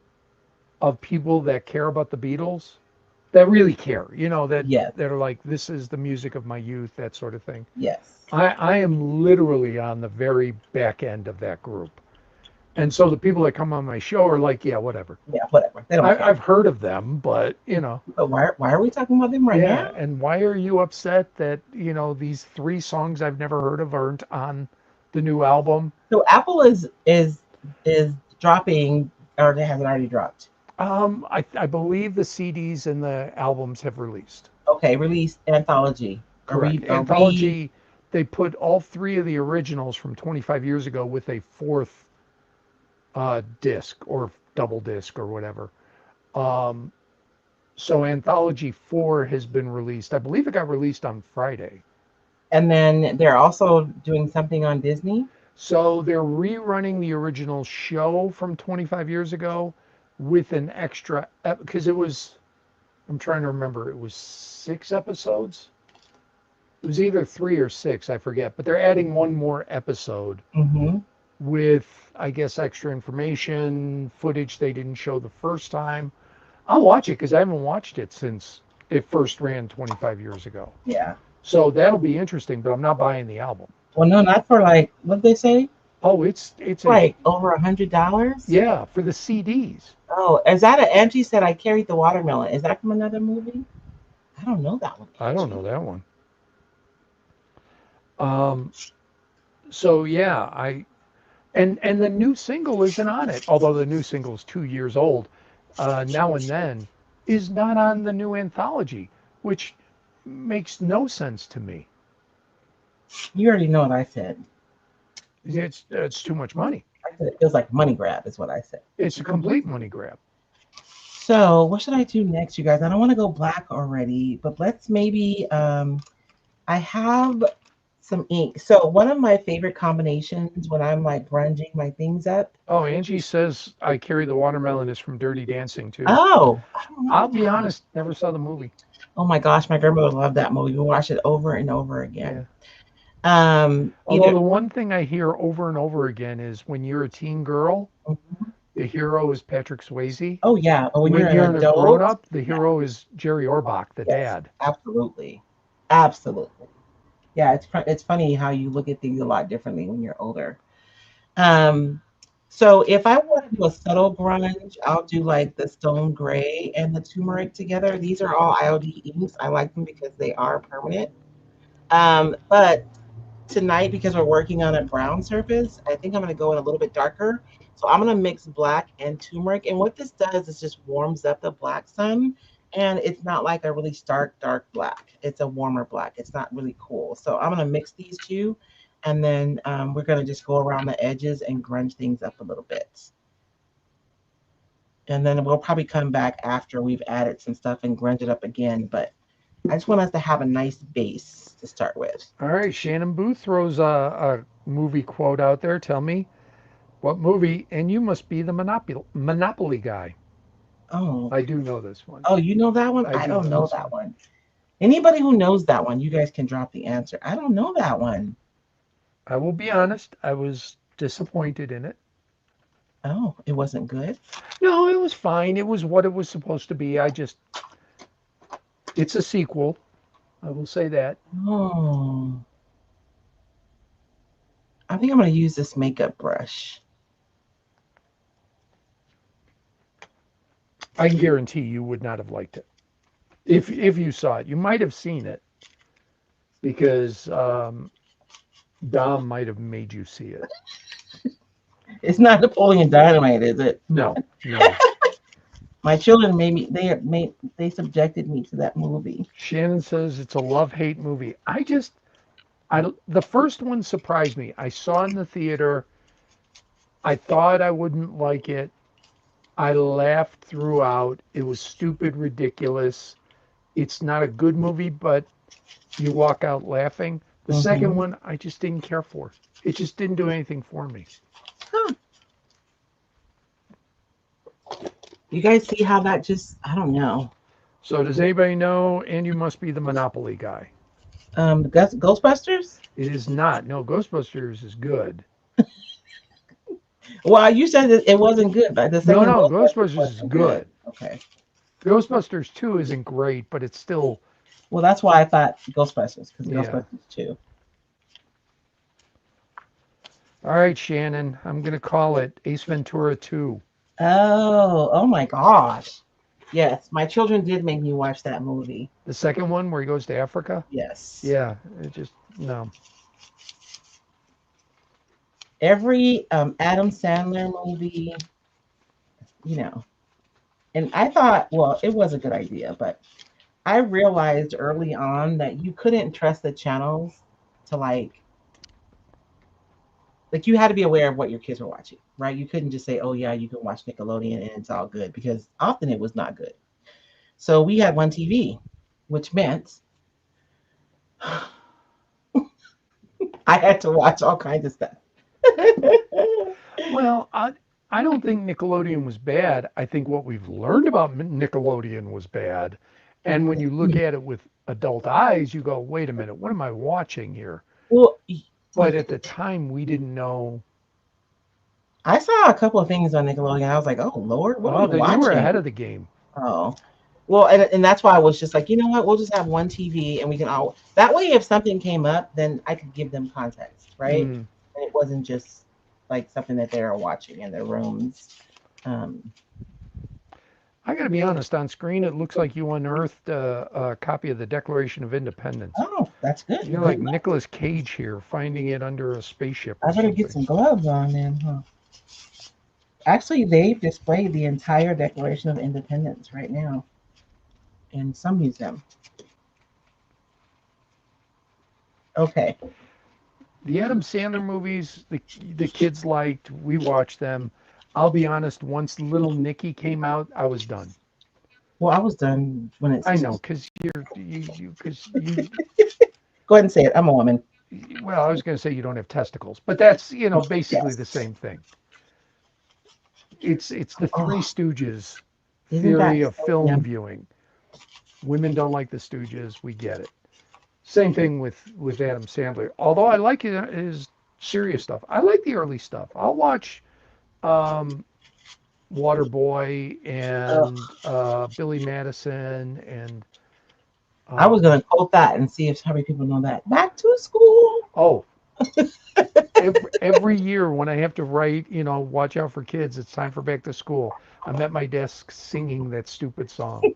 B: of people that care about the Beatles, that really care. You know
A: Yes,
B: that are like this is the music of my youth, that sort of thing.
A: yes.
B: I am literally on the very back end of that group, and so the people that come on my show are like, yeah, whatever.
A: Yeah, whatever. They don't care.
B: I've heard of them, but you know.
A: But why are we talking about them right
B: Yeah,
A: now?
B: and why are you upset that, these three songs I've never heard of aren't on the new album?
A: So Apple is dropping, or has it already dropped?
B: I believe the CDs and the albums have released.
A: Okay, release anthology.
B: Correct.
A: A re
B: Anthology, they put all three of the originals from 25 years ago with a fourth disc or double disc or whatever. Um, so Anthology 4 has been released. I believe it got released on Friday.
A: and then they're also doing something on Disney.
B: So they're rerunning the original show from 25 years ago with an extra, because it was, I'm trying to remember, it was 6 episodes. It was either 3 or 6, I forget, but they're adding one more episode
A: Mm-hmm.
B: with, I guess, extra information, footage they didn't show the first time. I'll watch it because I haven't watched it since it first ran 25 years ago.
A: Yeah.
B: So that'll be interesting, but I'm not buying the album.
A: Well, no, not for like what they say,
B: Oh, it's a
A: like over $100.
B: yeah, for the CDs.
A: Oh, is that a Angie said I carried the watermelon? Is that from another movie? I don't know that one,
B: I don't know
A: Angie.
B: that one. Um, so yeah, and the new single isn't on it, although the new single is 2 years old. Now and then is not on the new anthology, which makes no sense to me.
A: You already know what I said.
B: It's too much money.
A: I said it feels like a money grab, is what I said.
B: It's a complete money grab.
A: So, what should I do next, you guys? I don't want to go black already, but let's maybe. I have some ink. So, one of my favorite combinations when I'm like grunging my things up.
B: Oh, Angie says I carry the watermelon is from Dirty Dancing too.
A: Oh, I don't know
B: I'll be
A: that.
B: honest, never saw the movie.
A: Oh my gosh, my grandmother loved that movie. We watched it over and over again.
B: Yeah. Although
A: Either.
B: the one thing I hear over and over again is when you're a teen girl,
A: Mhm.
B: the hero is Patrick Swayze.
A: Oh yeah, but when you're
B: When
A: an
B: you're a grown
A: adult,
B: up, the hero is Jerry Orbach, the
A: yes,
B: dad.
A: absolutely, absolutely. Yeah, it's funny how you look at things a lot differently when you're older. Um, So if I want to do a subtle grunge, I'll do like the stone gray and the turmeric together. These are all IOD inks. I like them because they are permanent. But tonight, because we're working on a brown surface, I think I'm going to go in a little bit darker. So I'm going to mix black and turmeric. And what this does is just warms up the black some. And it's not like a really stark, dark black. It's a warmer black. It's not really cool. So I'm going to mix these two. And then we're going to just go around the edges and grunge things up a little bit. And then we'll probably come back after we've added some stuff and grunge it up again. But I just want us to have a nice base to start with.
B: All right, Shannon Booth throws a movie quote out there. Tell me what movie, and you must be the Monopoly guy.
A: Oh,
B: I do know this one.
A: oh, you know that one?
B: I
A: I
B: do
A: don't
B: know
A: know
B: this
A: that
B: one.
A: one. Anybody who knows that one, you guys can drop the answer. I don't know that one.
B: I will be honest, I was disappointed in it.
A: Oh, it wasn't good.
B: No, it was fine. It was what it was supposed to be. It's a sequel. I will say that.
A: Oh, I think I'm gonna use this makeup brush.
B: I can guarantee you would not have liked it if you saw it. You might have seen it because Dom might have made you see it.
A: It's not Napoleon Dynamite, is it?
B: No, no.
A: My children they subjected me to that movie.
B: Shannon says it's a love-hate movie. The first one surprised me. I saw it in the theater. I thought I wouldn't like it. I laughed throughout. It was stupid, ridiculous. It's not a good movie, but you walk out laughing. The second
A: Hmm.
B: one, I just didn't care for. It just didn't do anything for me.
A: Huh. You guys see how that just? I don't know.
B: So does anybody know? And you must be the Monopoly guy.
A: Ghostbusters.
B: It is not. No, Ghostbusters is good.
A: Well, you said that it wasn't good, but the
B: No,
A: second
B: no,
A: Ghostbusters
B: Ghostbusters is
A: wasn't good.
B: good.
A: Okay.
B: Ghostbusters 2 isn't great, but it's still,
A: Well, that's why I thought Ghostbusters because
B: yeah.
A: Ghostbusters too.
B: All right, Shannon, I'm going to call it Ace Ventura 2.
A: Oh, oh my gosh. Yes, my children did make me watch that movie.
B: The second one where he goes to Africa.
A: Yes.
B: Yeah, it just, no.
A: Every Adam Sandler movie, you know, and I thought, well, it was a good idea, but I realized early on that you couldn't trust the channels to like you had to be aware of what your kids were watching, right? You couldn't just say, "Oh yeah, you can watch Nickelodeon and it's all good," because often it was not good. So we had one TV, which meant I had to watch all kinds of stuff.
B: Well, I don't think Nickelodeon was bad. I think what we've learned about Nickelodeon was bad. And when you look at it with adult eyes, you go, wait a minute, what am I watching here?
A: Well,
B: But at the time, we didn't know.
A: I saw a couple of things on Nickelodeon. I was like, "Oh Lord, what are
B: Oh,
A: we
B: that you were
A: watching?"
B: ahead of the game.
A: Oh, well, and that's why I was just like, you know what? We'll just have one TV, and we can all. That way, if something came up, then I could give them context, right?
B: Mm.
A: And it wasn't just like something that they are watching in their rooms. Um,
B: I got to be honest, on screen, it looks like you unearthed a copy of the Declaration of Independence.
A: oh, that's good.
B: You're
A: Good.
B: like Nicolas Cage here, finding it under a spaceship
A: I
B: or
A: better get
B: something.
A: some gloves on then, huh? Actually, they've displayed the entire Declaration of Independence right now in some museum. Okay.
B: The Adam Sandler movies, the kids liked. We watched them. I'll be honest. Once Little Nicky came out, I was done.
A: Well, I was done when it's.
B: I know, cause you.
A: Go ahead and say it. I'm a woman.
B: Well, I was going to say you don't have testicles, but that's basically the
A: Yes.
B: same thing. It's the Three
A: Oh,
B: Stooges
A: isn't
B: theory
A: that
B: of
A: so
B: film
A: yum?
B: viewing. Women don't like the Stooges. We get it. Same thing with Adam Sandler. Although I like his serious stuff. I like the early stuff. I'll watch um, Waterboy
A: Oh,
B: and Billy Madison and
A: I was
B: um,
A: gonna quote that and see if how many people know that. Back to school.
B: oh, every year when I have to write, watch out for kids, it's time for back to school. I'm at my desk singing that stupid song.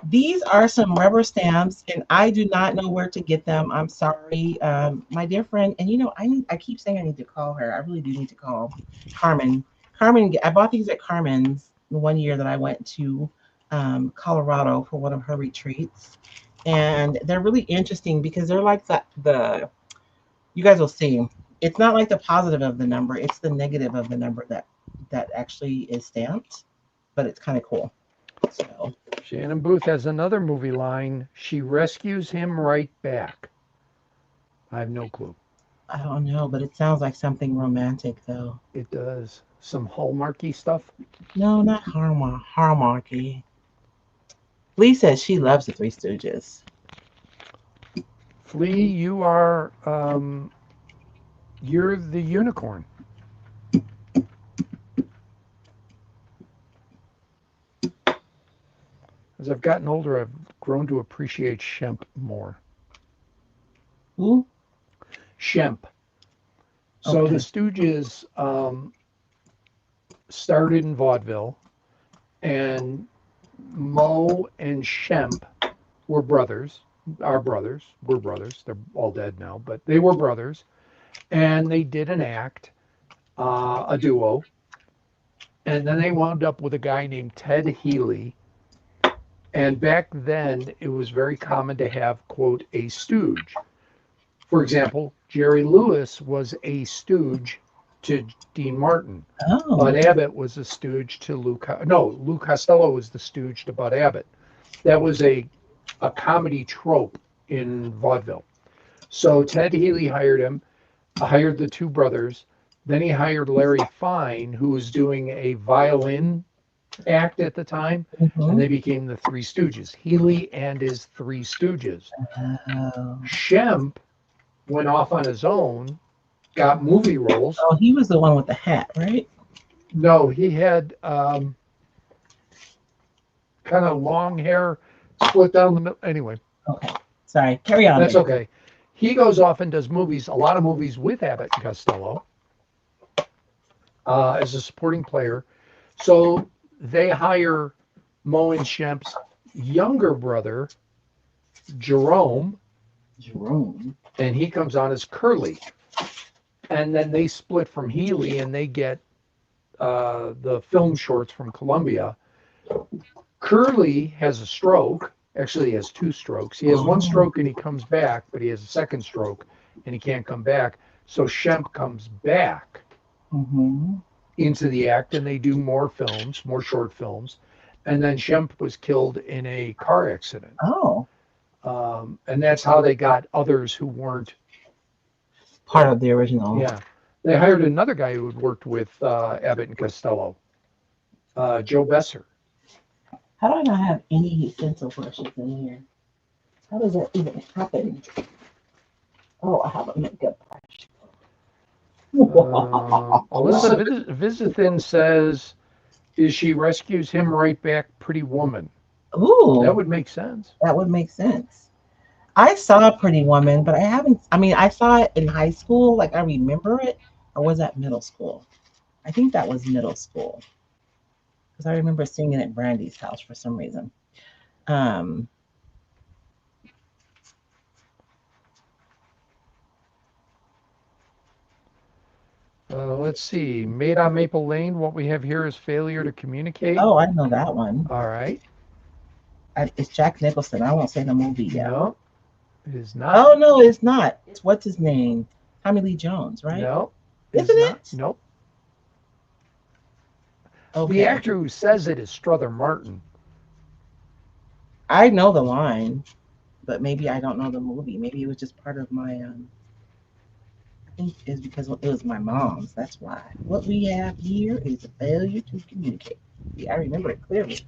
A: These are some rubber stamps, and I do not know where to get them. I'm sorry, my dear friend. And I keep saying I need to call her. I really do need to call Carmen. Carmen, I bought these at Carmen's the one year that I went to Colorado for one of her retreats, and they're really interesting because they're like the you guys will see. It's not like the positive of the number; it's the negative of the number that actually is stamped. But it's kind of cool. So.
B: Shannon Booth has another movie line. She rescues him right back. I have no clue.
A: I don't know, but it sounds like something romantic, though.
B: It does. Some Hallmarky stuff.
A: No, not Hallmarky. Lee says she loves the Three Stooges.
B: Flea, you're the unicorn. As I've gotten older, I've grown to appreciate Shemp more.
A: Who?
B: Shemp. So
A: Okay.
B: the Stooges started in vaudeville, and Mo and Shemp were brothers. Our brothers were brothers. They're all dead now, but they were brothers, and they did an act, a duo, and then they wound up with a guy named Ted Healy. And back then, it was very common to have, quote, a stooge. For example, Jerry Lewis was a stooge to Dean Martin.
A: Oh.
B: Bud Abbott was a stooge to Lou Costello was the stooge to Bud Abbott. That was a comedy trope in vaudeville. So Ted Healy hired the two brothers. Then he hired Larry Fine, who was doing a violin act at the time, and they became the Three Stooges. Healy and his Three Stooges.
A: Oh.
B: Shemp went off on his own, got movie roles.
A: Oh, he was the one with the hat, right?
B: No, he had kind of long hair, split down the middle. Anyway,
A: Okay. Sorry. Carry on.
B: that's okay. He goes off and does movies, a lot of movies with Abbott and Costello as a supporting player. So they hire Mo and Shemp's younger brother, Jerome, and he comes on as Curly. And then they split from Healy and they get the film shorts from Columbia. Curly has a stroke. Actually, he has two strokes. He has one stroke and he comes back, but he has a second stroke and he can't come back. So Shemp comes back into the act and they do more films, more short films. And then Shemp was killed in a car accident.
A: Oh.
B: And that's how they got others who weren't
A: part of the original.
B: Yeah. They hired another guy who had worked with Abbott and Costello, Joe Besser.
A: How do I not have any utensil brushes in here? How does that even happen? Oh, I have a makeup brush.
B: Alyssa Visithin says, is she rescues him right back, Pretty Woman?
A: Ooh.
B: That would make sense.
A: That would make sense. I saw Pretty Woman, but I haven't. I mean, I saw it in high school. Like, I remember it. Or was that middle school? I think that was middle school. Because I remember seeing it at Brandy's house for some reason.
B: Let's see. Made on Maple Lane. What we have here is failure to communicate.
A: Oh, I know that one.
B: All right.
A: It's Jack Nicholson. I won't say the movie yet.
B: No, it is not.
A: Oh, no, it's not. It's what's his name? Tommy Lee Jones, right?
B: No.
A: Isn't it?
B: Nope.
A: Okay.
B: The actor who says it is Strother Martin.
A: I know the line, but maybe I don't know the movie. Maybe it was just part of my I think it's because it was my mom's. That's why. What we have here is a failure to communicate. Yeah, I remember it clearly.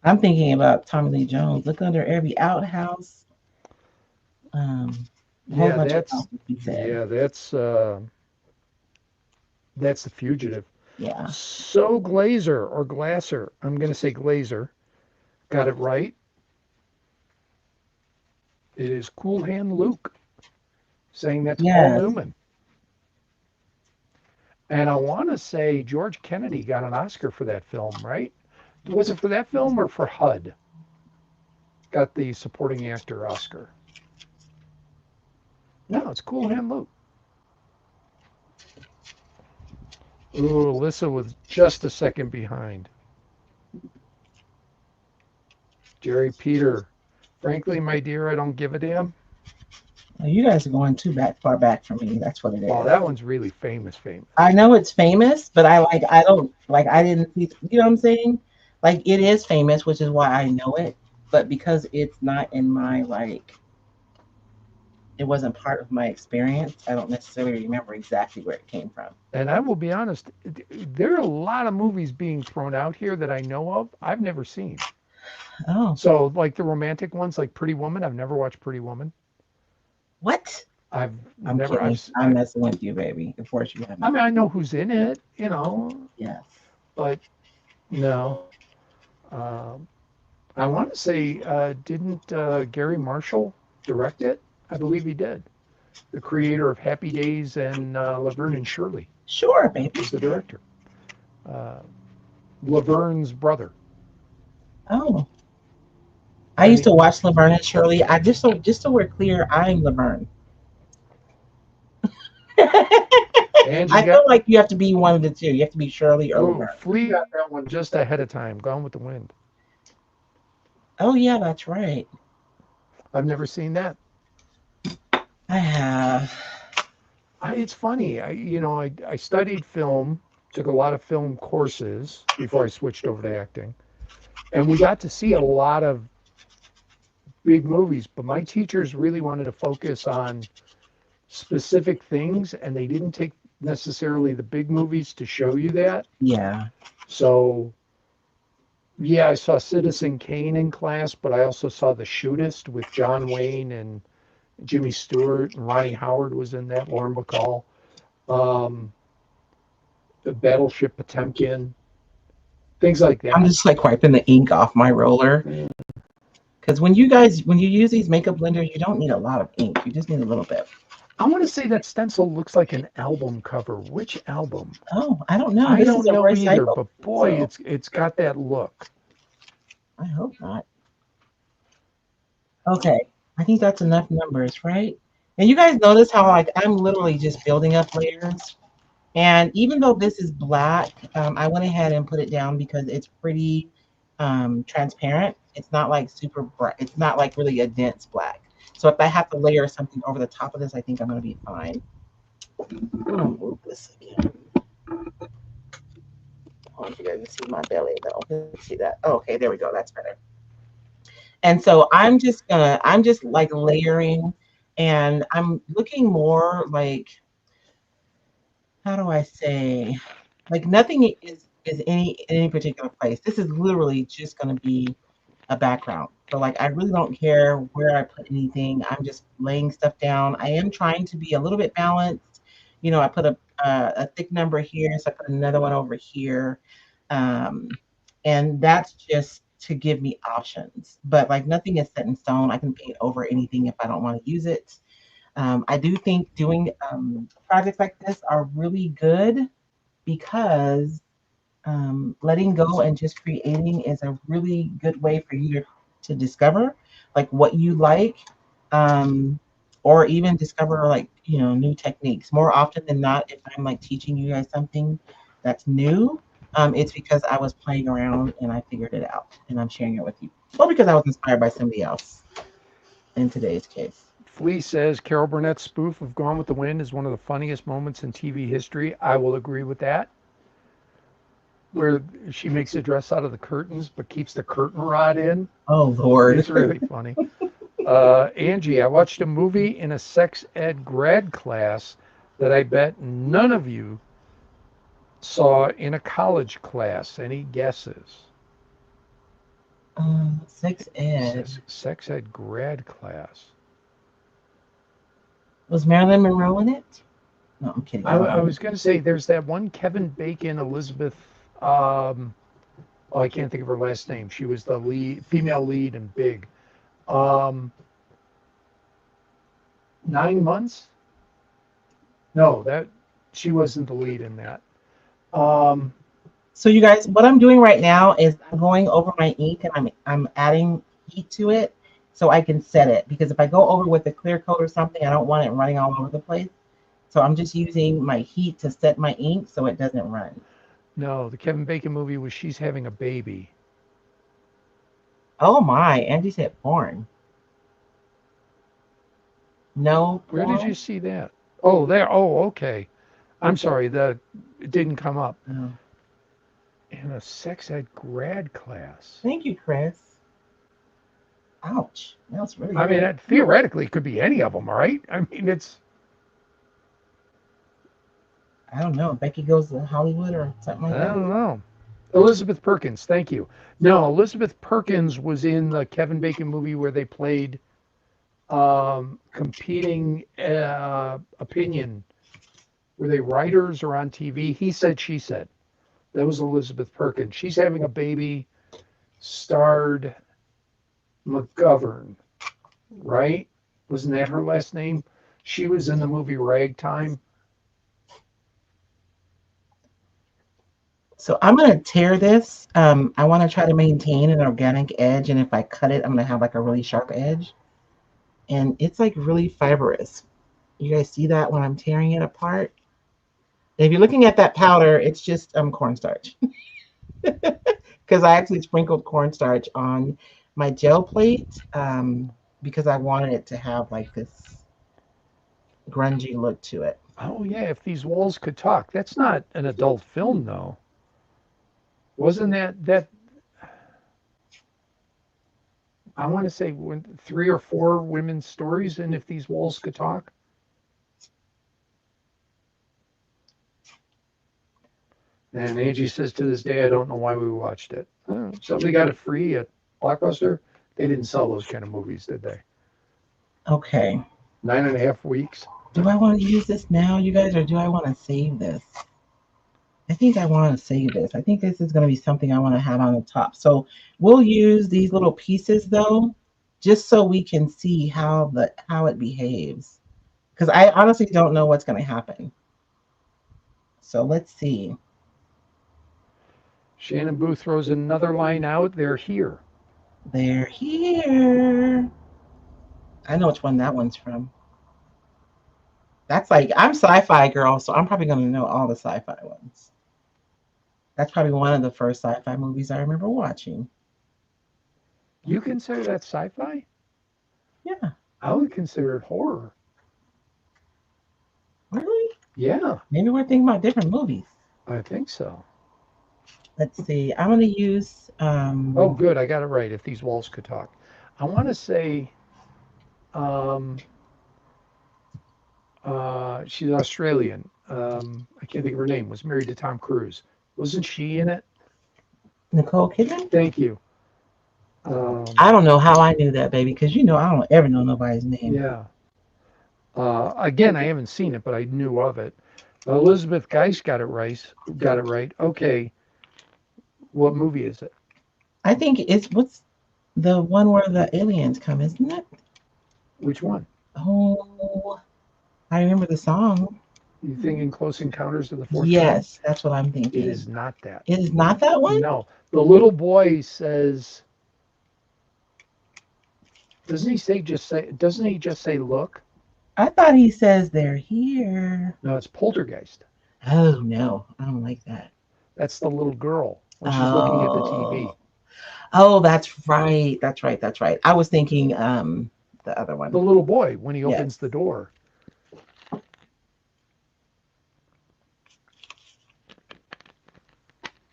A: I'm thinking about Tommy Lee Jones. Look under every outhouse.
B: Yeah, that's The Fugitive.
A: Yeah.
B: So Glazer or Glasser. I'm going to say Glazer Got it right. It is Cool Hand Luke saying that's Paul
A: Yes.
B: Newman. And I want to say George Kennedy got an Oscar for that film, right? Was it for that film or for HUD? Got the supporting actor Oscar. No, it's Cool Hand Luke. Ooh, Alyssa was just a second behind. Jerry Peter. Frankly, my dear, I don't give a damn.
A: Well, you guys are going too far back for me. That's what it
B: Well,
A: is.
B: that one's really famous, famous.
A: I know it's famous, but I don't like I didn't see, you know what I'm saying? Like it is famous, which is why I know it, but because it's not in my like it wasn't part of my experience, I don't necessarily remember exactly where it came from.
B: And I will be honest, there are a lot of movies being thrown out here that I know of I've never seen.
A: Oh,
B: So, like the romantic ones, like Pretty Woman, I've never watched Pretty Woman.
A: what?
B: I've
A: I'm
B: never,
A: kidding. I'm messing with you, baby. Of course you
B: I
A: haven't.
B: mean, I know who's in it, you know,
A: Yes.
B: but no. Um, I want to say, didn't Gary Marshall direct it? I believe he did. The creator of Happy Days and Laverne and Shirley
A: Sure, baby.
B: was the director. Uh, Laverne's brother.
A: Oh. I
B: And
A: used
B: he,
A: to watch Laverne and Shirley. I just so we're clear, I'm Laverne.
B: Angie
A: I feel
B: got,
A: like you have to be one of the two. You have to be Shirley or
B: oh,
A: Laverne.
B: Flea got that one just ahead of time. Gone with the Wind.
A: Oh yeah, that's right.
B: I've never seen that.
A: I have.
B: It's funny. I studied film, took a lot of film courses before I switched over to acting, and we got to see a lot of big movies. But my teachers really wanted to focus on specific things, and they didn't take necessarily the big movies to show you that.
A: Yeah.
B: So yeah, I saw Citizen Kane in class, but I also saw The Shootist with John Wayne and Jimmy Stewart, and Ronnie Howard was in that. Lauren Bacall. Um, the Battleship Potemkin, things like
A: I'm
B: that.
A: just like wiping the ink off my roller. Because when you use these makeup blenders, you don't need a lot of ink. You just need a little bit.
B: I want to say that stencil looks like an album cover. Which album?
A: Oh, I don't know.
B: I
A: This is
B: don't
A: a
B: know either,
A: recycle.
B: but boy,
A: So
B: it's got that look.
A: I hope not. Okay. I think that's enough numbers, right? And you guys notice how like I'm literally just building up layers. And even though this is black, I went ahead and put it down because it's pretty transparent. It's not like super bright. It's not like really a dense black. So if I have to layer something over the top of this, I think I'm going to be fine. I'm going to move this again. I want you guys to see my belly though. Let's see that. Oh, okay, there we go. That's better. And so I'm just like layering, and I'm looking more like, how do I say, like nothing is any particular place. This is literally just going to be a background. So like I really don't care where I put anything. I'm just laying stuff down. I am trying to be a little bit balanced. You know, I put a thick number here, so I put another one over here, um, and that's just to give me options. But like nothing is set in stone. I can paint over anything if I don't want to use it. I do think doing projects like this are really good because letting go and just creating is a really good way for you to discover like what you like, um, or even discover like new techniques. More often than not, if I'm like teaching you guys something that's new, it's because I was playing around and I figured it out and I'm sharing it with you, or because I was inspired by somebody else in today's case.
B: Flea says Carol Burnett's spoof of Gone with the Wind is one of the funniest moments in TV history. I will agree with that. Where she makes a dress out of the curtains but keeps the curtain rod in.
A: Oh Lord.
B: It's really funny. Angie, I watched a movie in a sex ed grad class that I bet none of you saw in a college class. Any guesses?
A: Sex
B: It
A: ed.
B: says sex ed grad class.
A: Was Marilyn Monroe in it? No, I'm kidding.
B: I,
A: I don't
B: I
A: know.
B: was going to say there's that one Kevin Bacon, Elizabeth. Um, Oh, I can't think of her last name. She was the female lead in Big. Um, 9 months? No, that she wasn't the lead in that. Um,
A: So you guys, what I'm doing right now is I'm going over my ink and I'm adding heat to it so I can set it, because if I go over with a clear coat or something, I don't want it running all over the place. So I'm just using my heat to set my ink so it doesn't run.
B: no, the Kevin Bacon movie was she's having a baby.
A: Oh my, Angie said porn. No
B: Where did you
A: porn.
B: see that? Oh, there. Oh, okay. I'm sorry. It didn't come up.
A: Oh.
B: In a sex ed grad class.
A: Thank you, Chris. Ouch. That's really
B: I mean,
A: hurt.
B: that theoretically could be any of them, right? I mean, it's
A: I don't know. Becky goes to Hollywood or something like
B: I
A: that.
B: don't know. Elizabeth Perkins, thank you. No, Elizabeth Perkins was in the Kevin Bacon movie where they played competing opinion. Were they writers or on TV? He said, she said. That was Elizabeth Perkins. She's having a baby, starred McGovern, right? Wasn't that her last name? She was in the movie Ragtime.
A: So I'm gonna tear this. I want to try to maintain an organic edge, and if I cut it, I'm gonna have like a really sharp edge, and it's like really fibrous. You guys see that when I'm tearing it apart? If you're looking at that powder, it's just cornstarch, because I actually sprinkled cornstarch on my gel plate, because I wanted it to have like this grungy look to it.
B: Oh yeah, if these walls could talk. That's not an adult film though. Wasn't that I want to say when three or four women's stories in If These Walls Could Talk? And Angie says to this day, I don't know why we watched it. Somebody got it free at Blockbuster. They didn't sell those kind of movies, did they?
A: Okay.
B: 9.5 weeks.
A: Do I want to use this now, you guys, or do I want to save this? I think I want to save this. I think this is going to be something I want to have on the top. So we'll use these little pieces though, just so we can see how it behaves. Because I honestly don't know what's going to happen. So let's see.
B: Shannon Booth throws another line out. They're here.
A: They're here. I know which one that one's from. That's like I'm sci-fi girl, so I'm probably going to know all the sci-fi ones. That's probably one of the first sci-fi movies I remember watching.
B: You consider that sci-fi?
A: Yeah.
B: I would consider it horror.
A: Really?
B: Yeah,
A: Maybe we're thinking about different movies.
B: I think so.
A: Let's see. I'm going to use.
B: Oh, good. I got it right. If These Walls Could Talk. I want to say um, she's Australian. I can't think of her name. Was married to Tom Cruise. Wasn't she in it?
A: Nicole Kidman.
B: Thank you.
A: I don't know how I knew that, baby, because I don't ever know nobody's name.
B: Yeah. Again, I haven't seen it, but I knew of it. Elizabeth Geist got it right. Got it right. Okay. What movie is it?
A: I think it's what's the one where the aliens come, isn't it?
B: Which one?
A: Oh, I remember the song.
B: You thinking Close Encounters of the Fourth Kind?
A: Yes, that's what I'm
B: It
A: thinking.
B: is not that.
A: It is not that one?
B: No. The little boy says, doesn't he just say look?
A: I thought he says they're here.
B: No, it's Poltergeist.
A: Oh no, I don't like that.
B: That's the little girl when she's looking at the TV.
A: Oh, that's right. That's right. That's right. I was thinking the other one.
B: The little boy when he
A: Yes.
B: opens the door.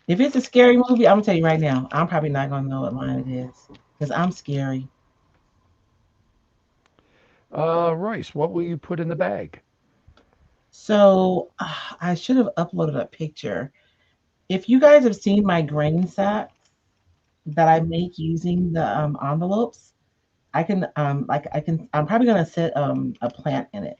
A: If it's a scary movie, I'm gonna tell you right now, I'm probably not gonna know what line it is because I'm scary.
B: Royce, what will you put in the bag?
A: So I should have uploaded a picture. If you guys have seen my grain sacks that I make using the envelopes, I can I'm probably gonna set a plant in it.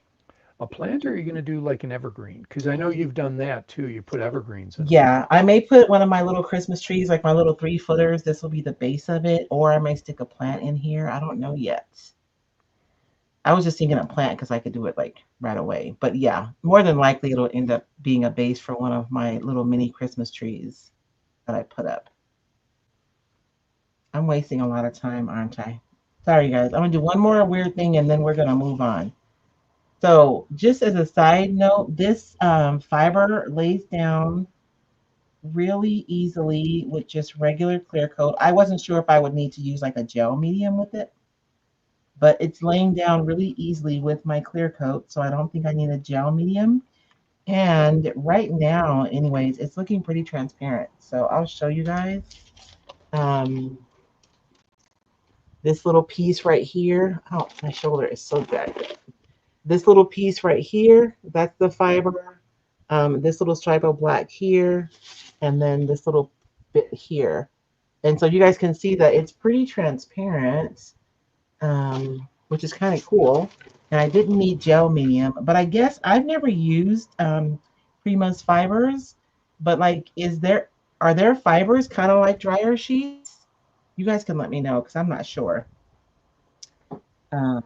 B: A plant, or are you going to do like an evergreen? Because I know you've done that too. You put evergreens in them.
A: Yeah, I may put one of my little Christmas trees, like my little 3 footers. This will be the base of it, or I may stick a plant in here. I don't know yet. I was just thinking a plant because I could do it like right away. But yeah, more than likely it'll end up being a base for one of my little mini Christmas trees that I put up. I'm wasting a lot of time, aren't I? Sorry, guys. I'm gonna do one more weird thing and then we're gonna move on. So, just as a side note, this fiber lays down really easily with just regular clear coat. I wasn't sure if I would need to use like a gel medium with it, but it's laying down really easily with my clear coat, so I don't think I need a gel medium. And right now, anyways, it's looking pretty transparent. So I'll show you guys. Um, this little piece right here. Oh, my shoulder is so bad. This little piece right here, that's the fiber. This little stripe of black here, and then this little bit here. And so you guys can see that it's pretty transparent, which is kind of cool. And I didn't need gel medium, but I guess I've never used Prima's fibers. But like, are there fibers kind of like dryer sheets? You guys can let me know because I'm not sure. Um,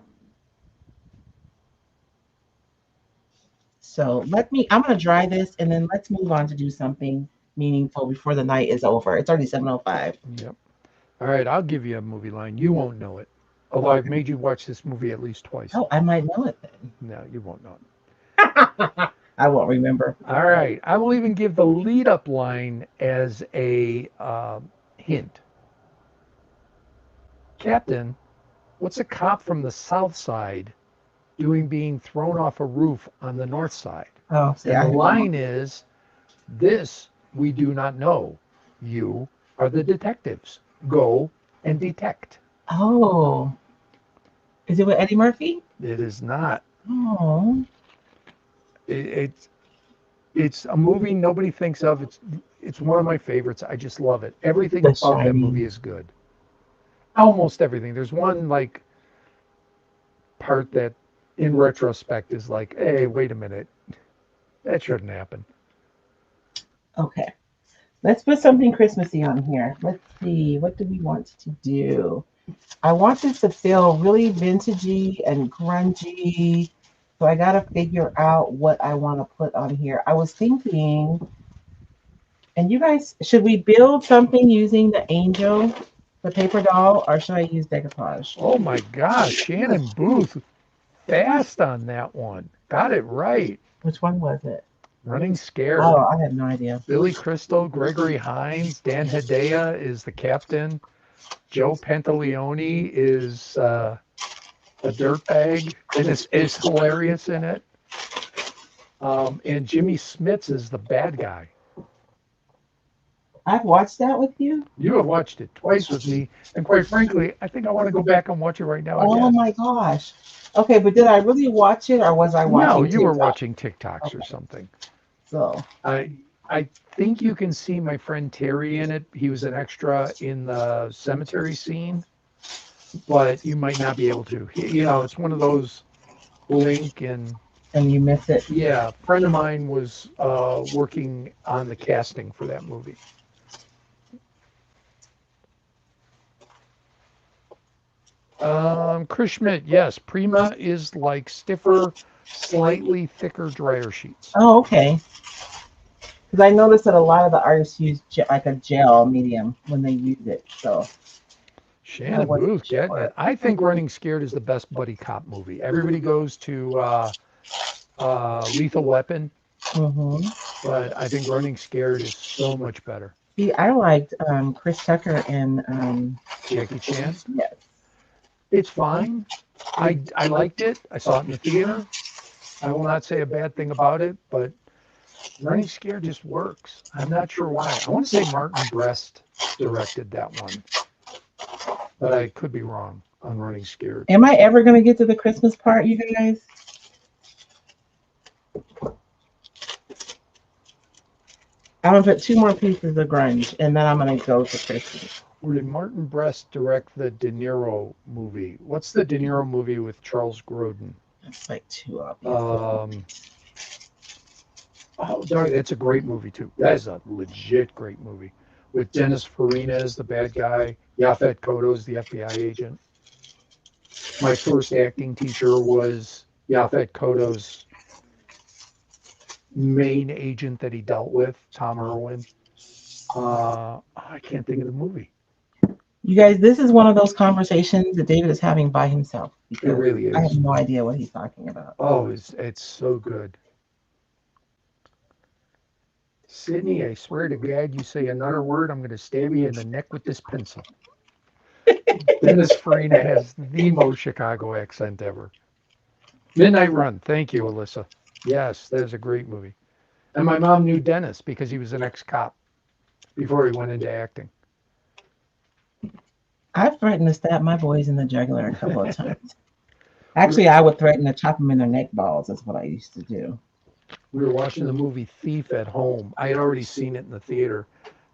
A: so I'm gonna dry this and then let's move on to do something meaningful before the night is over. It's already 7:05.
B: Yep. All right, I'll give you a movie line. You won't know it. Although I've made you watch this movie at least twice.
A: Oh, I might know it then.
B: No, you won't know it.
A: I won't remember.
B: All right. I will even give the lead up line as a hint. Captain, what's a cop from the south side doing being thrown off a roof on the north side?
A: Oh, see,
B: And the line is, this we do not know. You are the detectives. Go and detect.
A: Oh, is it with Eddie Murphy?
B: It is not.
A: Oh,
B: It's it's a movie nobody thinks of. It's one of my favorites. I just love it. Everything
A: The
B: about that
A: Shining.
B: movie is good. Almost everything. There's one like part that in retrospect is like, hey, wait a minute. That shouldn't happen.
A: okay. Let's put something Christmassy on here. Let's see. What do we want to do? I want this to feel really vintagey and grungy. So I got to figure out what I want to put on here. I was thinking, and you guys, should we build something using the angel, the paper doll, or should I use decoupage?
B: Oh my gosh, Shannon Booth, fast on that one. Got it right.
A: Which one was it?
B: Running Scared.
A: Oh, I have no idea.
B: Billy Crystal, Gregory Hines, Dan Hedaya is the captain. Joe Pantaleone is a dirtbag, and is hilarious in it. And Jimmy Smits is the bad guy.
A: I've watched that with you.
B: You have watched it twice with me, and quite frankly, I think I want to go back and watch it right now
A: Oh
B: again.
A: my gosh. Okay, but did I really watch it or was I watching
B: No, you were
A: TikTok?
B: watching TikToks or something.
A: So,
B: I think you can see my friend Terry in it. He was an extra in the cemetery scene, but you might not be able to. It's one of those blink and
A: you miss it.
B: yeah. A friend of mine was working on the casting for that movie. Chris Schmidt, yes, Prima is like stiffer, slightly thicker dryer sheets.
A: Oh, okay. Because I noticed that a lot of the artists use like a gel medium when they use it. So,
B: Shannon Booth getting it. I think Running Scared is the best buddy cop movie. Everybody goes to Lethal Weapon, but I think Running Scared is so much better.
A: see, I liked Chris Tucker and
B: Jackie Chan.
A: yes.
B: It's fine. I liked it. I saw it in the theater. I will not say a bad thing about it, but Running Scared just works. I'm not sure why. I want to say Martin Brest directed that one, but I could be wrong on Running Scared.
A: Am I ever going to get to the Christmas part, you guys? I'm going to put 2 more pieces of grunge, and then I'm going to go to Christmas.
B: Or did Martin Brest direct the De Niro movie? What's the De Niro movie with Charles Grodin?
A: That's like too obvious.
B: Oh, darn, that's a great movie too. That is a legit great movie with Dennis Farina as the bad guy, Yaphet Kotto as the FBI agent. My first acting teacher was Yaphet Kotto's main agent that he dealt with, Tom Irwin. I can't think of the movie.
A: You guys, this is one of those conversations that David is having by himself
B: It
A: because
B: really
A: I have
B: is.
A: no idea what he's talking about.
B: Oh, it's so good. Sydney, I swear to God, you say another word, I'm going to stab you in the neck with this pencil. Dennis Farina has the most Chicago accent ever. Midnight Run. Thank you, Alyssa. Yes, that is a great movie. And my mom knew Dennis because he was an ex-cop before he went into acting.
A: I've threatened to stab my boys in the jugular a couple of times. Actually, I would threaten to chop them in their neck balls. That's what I used to do.
B: We were watching the movie Thief at home. I had already seen it in the theater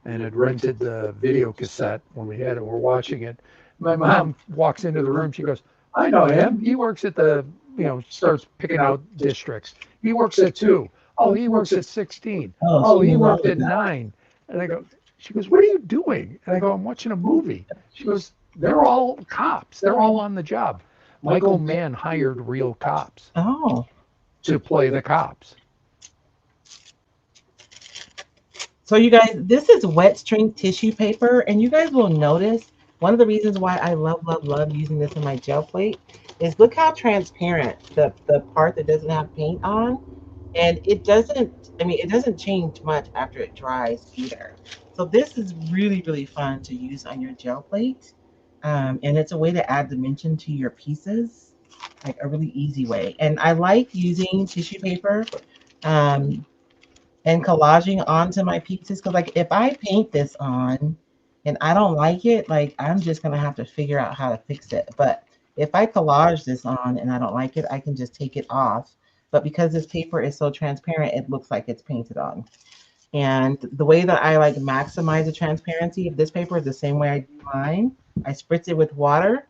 B: and had rented the video cassette when we had it. We're watching it. My mom walks into the room. She goes, I know him. He works at the, starts picking out districts. He works at 2. Oh, he works at 16.
A: Oh,
B: Oh,
A: she
B: he
A: knew all
B: worked
A: of
B: at
A: that.
B: 9. And I go, she goes, what are you doing? And I go, I'm watching a movie. She goes, they're all cops. They're all on the job. Michael Mann hired real cops
A: Oh.
B: to play the cops.
A: So you guys, this is wet string tissue paper, and you guys will notice one of the reasons why I love using this in my gel plate is look how transparent the part that doesn't have paint on, and it doesn't. I mean, it doesn't change much after it dries either. So this is really fun to use on your gel plate, and it's a way to add dimension to your pieces, like a really easy way. And I like using tissue paper. Um, and collaging onto my pieces because like if I paint this on and I don't like it, like I'm just gonna have to figure out how to fix it. But if I collage this on and I don't like it, I can just take it off. But because this paper is so transparent, it looks like it's painted on. And the way that I like maximize the transparency of this paper is the same way I do mine. I spritz it with water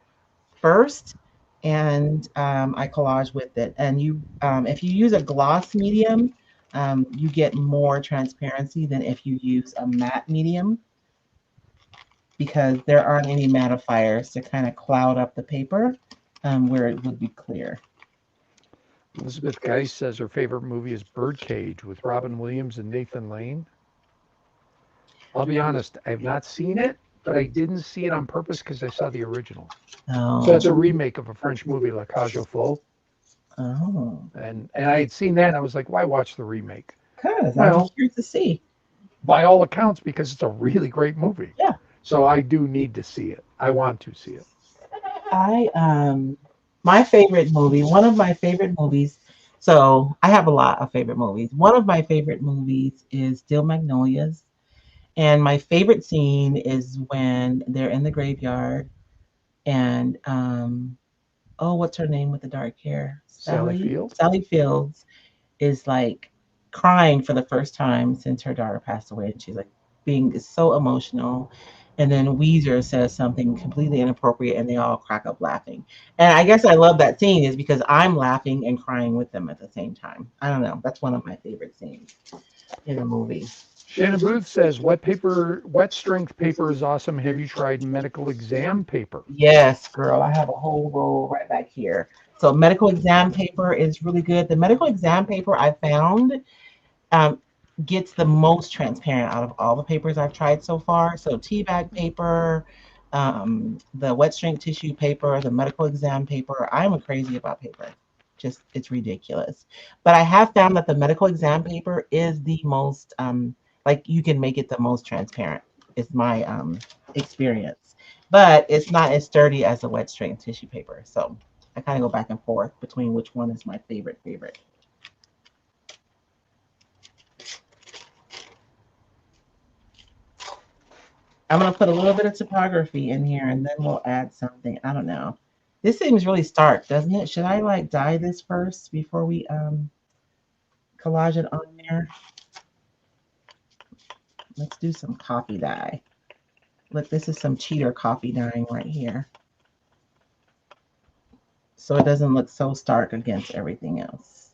A: first, and I collage with it. And if you use a gloss medium, you get more transparency than if you use a matte medium because there aren't any mattifiers to kind of cloud up the paper where it would be clear.
B: Elizabeth Geist says her favorite movie is Birdcage with Robin Williams and Nathan Lane. I'll be honest, I have not seen it, but I didn't see it on purpose because I saw the original. So
A: Oh,
B: it's a remake of a French movie, La Cage aux Folles.
A: oh,
B: And I had seen that and I was like, why watch the remake?
A: because I'm
B: Well,
A: just curious to see.
B: by all accounts, because it's a really great movie.
A: Yeah,
B: So I do need to see it. I want to see it.
A: I my favorite movie, one of my favorite movies. So I have a lot of favorite movies. One of my favorite movies is Still Magnolias. And my favorite scene is when they're in the graveyard and oh, what's her name with the dark hair?
B: Sally
A: Sally.
B: Field.
A: Sally Fields is like crying for the first time since her daughter passed away, and she's like being so emotional. And then Weezer says something completely inappropriate, and they all crack up laughing. And I guess I love that scene is because I'm laughing and crying with them at the same time. I don't know. That's one of my favorite scenes in a movie.
B: Shannon Booth says, wet strength paper is awesome. Have you tried medical exam paper?
A: Yes, girl. I have a whole roll right back here. So medical exam paper is really good. The medical exam paper I found um, gets the most transparent out of all the papers I've tried so far. So tea bag paper, the wet shrink tissue paper, the medical exam paper. I'm crazy about paper. Just it's ridiculous. But I have found that the medical exam paper is the most like you can make it the most transparent. Is my experience. But it's not as sturdy as the wet shrink tissue paper. So I kind of go back and forth between which one is my favorite. I'm gonna put a little bit of topography in here and then we'll add something. I don't know. This seems really stark, doesn't it? Should I like dye this first before we collage it on there? Let's do some coffee dye. Look, this is some cheater coffee dyeing right here. so it doesn't look so stark against everything else.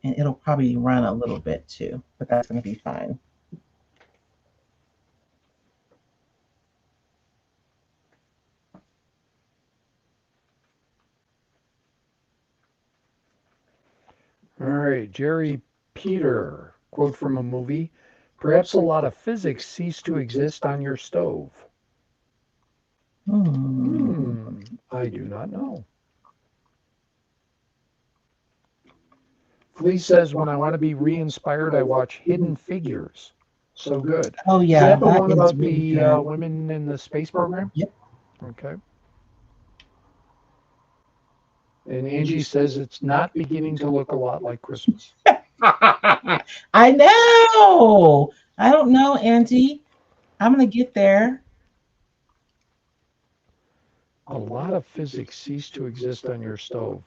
A: And it'll probably run a little bit too, but that's going to be fine.
B: All right, Jerry Peter, quote from a movie. Perhaps a lot of physics cease to exist on your stove. I do not know. Fleece says, when I want to be re-inspired, I watch Hidden Figures. So good.
A: Oh
B: Is
A: yeah,
B: that the
A: that
B: one
A: is
B: about
A: really
B: the
A: good.
B: women in the space program?
A: Yep.
B: Okay. And Angie says it's not beginning to look a lot like Christmas.
A: I know. I don't know, Auntie. I'm gonna get there.
B: A lot of physics cease to exist on your stove.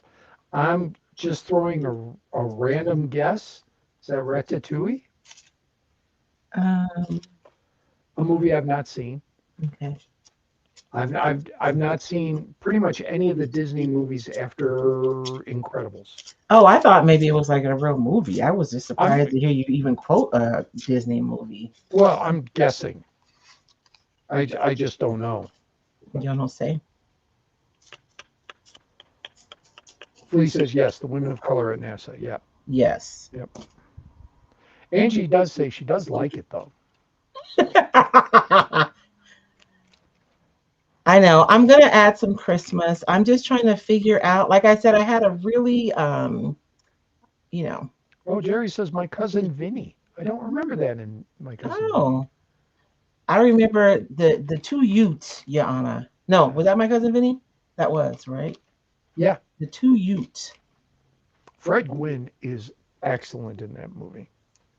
B: I'm just throwing a random guess. Is that Ratatouille?
A: Um,
B: A movie I've not seen.
A: okay.
B: I've not seen pretty much any of the Disney movies after Incredibles.
A: Oh, I thought maybe it was like a real movie. I was just
B: I'm
A: surprised to hear you even quote a Disney movie.
B: well, I'm guessing. I just don't know.
A: You don't say.
B: Flea says yes, the women of color at NASA. Yeah.
A: Yes.
B: Yep. Angie does say she does like it though.
A: I know. I'm gonna add some Christmas. I'm just trying to figure out. Like I said, I had a really, you know.
B: Oh, Jerry says my cousin Vinny. I don't remember that in my cousin Vinny.
A: Oh, I remember the two Utes, Your Honor. No, was that my cousin Vinny? That was right.
B: Yeah.
A: The two Utes.
B: Fred Gwynn is excellent in that movie.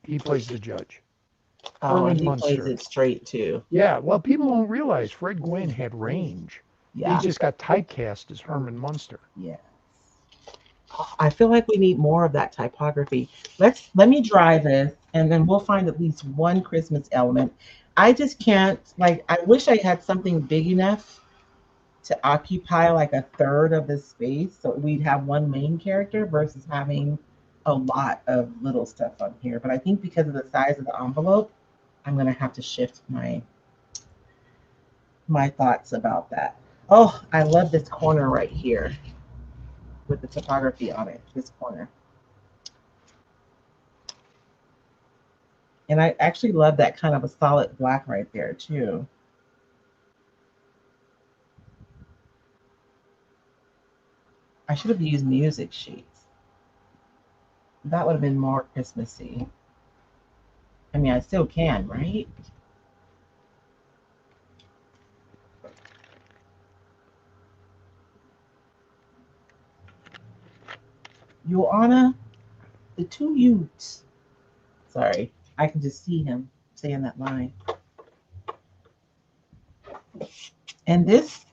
B: He plays the judge.
A: Oh, and
B: Herman
A: he plays
B: Munster.
A: it straight too.
B: Yeah, well, people don't realize Fred Gwynn had range. He
A: Yeah,
B: just got typecast as Herman Munster.
A: yeah. I feel like we need more of that typography. Let me dry this and then we'll find at least one Christmas element. I just can't like I wish I had something big enough to occupy like a third of the space so we'd have one main character versus having a lot of little stuff on here. But I think because of the size of the envelope, I'm gonna have to shift my thoughts about that. Oh, I love this corner right here with the typography on it. This corner. And I actually love that kind of a solid black right there too. I should have used music sheets. That would have been more Christmassy. I mean, I still can, right? Joanna, the two Utes. Sorry, I can just see him saying that line. And this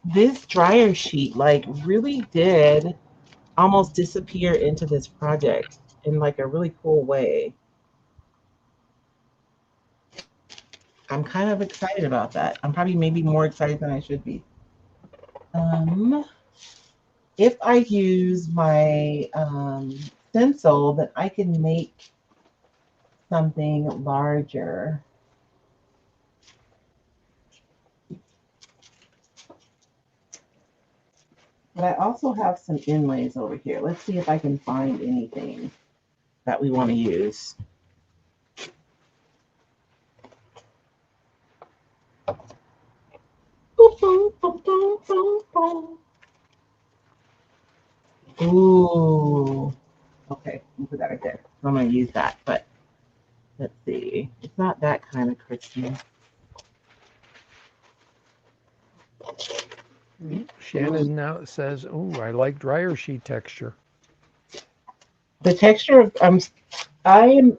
A: dryer sheet like really did almost disappear into this project in like a really cool way. I'm kind of excited about that. I'm probably maybe more excited than I should be. Um, if I use my stencil, then I can make something larger. But I also have some inlays over here. Let's see if I can find anything that we want to use. Ooh. Okay, we'll put that right there. I'm going to use that, but let's see. It's not that kind of Christmas.
B: Shannon now says, "Oh, I like dryer sheet texture."
A: The texture of I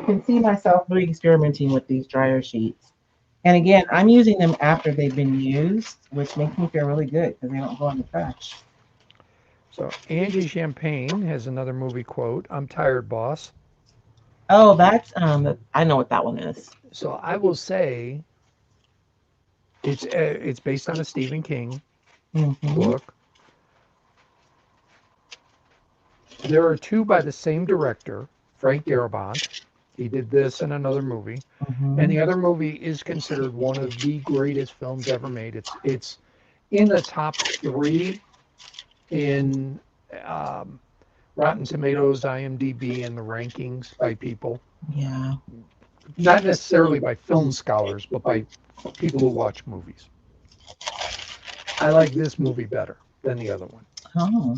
A: can see myself really experimenting with these dryer sheets. And again, I'm using them after they've been used, which makes me feel really good because they don't go in the trash.
B: So Angie Champagne has another movie quote. I'm tired, boss.
A: Oh, that's I know what that one is.
B: So I will say it's based on a Stephen King
A: Mm-hmm.
B: book. There are two by the same director, Frank Darabont. He did this and another movie. And
A: Mm-hmm.
B: the other movie is considered one of the greatest films ever made. It's in the top three in um, Rotten Tomatoes, IMDb, and the rankings by people.
A: Yeah.
B: Not necessarily by film scholars, but by people who watch movies. I like this movie better than the other one.
A: Oh.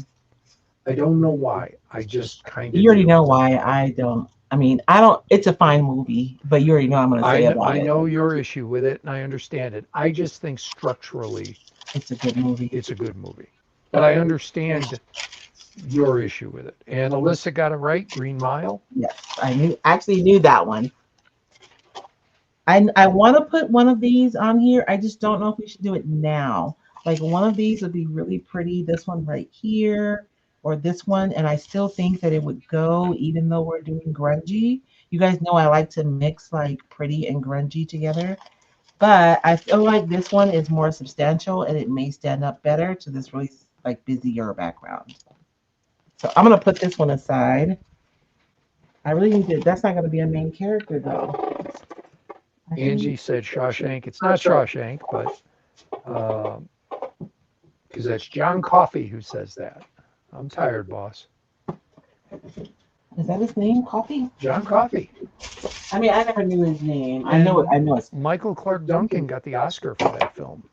B: I don't know why. I just kind of
A: You already
B: do.
A: know why I don't. I mean, I don't. It's a fine movie, but you already know what I'm going to say about
B: I
A: it.
B: know your issue with it, and I understand it. I just think structurally
A: It's a good movie.
B: it's a good movie. But I understand your issue with it. And Alyssa got it right, Green Mile.
A: Yes, I knew. Actually, knew that one. I want to put one of these on here. I just don't know if we should do it now. Like one of these would be really pretty. This one right here, or this one, and I still think that it would go, even though we're doing grungy. You guys know I like to mix like pretty and grungy together. But I feel like this one is more substantial and it may stand up better to this really like busier background. So I'm gonna put this one aside. I really need to. That's not gonna be a main character though. I
B: Angie
A: think.
B: said Shawshank. It's not Shawshank, but because that's John Coffey who says that. I'm tired, boss.
A: Is that his name? Coffee?
B: John Coffey.
A: I mean, I never knew his name. I know it.
B: And
A: I know it's.
B: Michael Clark Duncan got the Oscar for that film,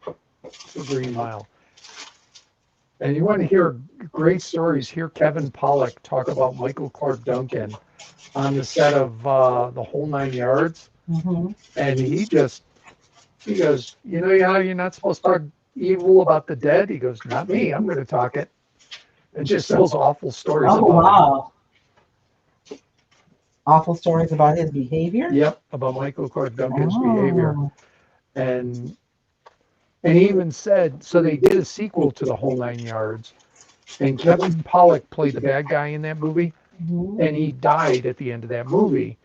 B: for Green Mile. And you want to hear great stories, hear Kevin Pollak talk about Michael Clark Duncan on the set of The Whole Nine Yards.
A: Hmm.
B: And he goes, you know how you're not supposed to talk evil about the dead? He goes, not me, I'm going to talk it. And just tells awful stories
A: Oh
B: about him.
A: wow! Awful stories about his behavior.
B: Yep, about Michael Clark Duncan's behavior.
A: Oh.
B: And he even said, so they did a sequel to The Whole Nine Yards, and Kevin Pollak played the bad guy in that movie,
A: Mhm.
B: and he died at the end of that movie.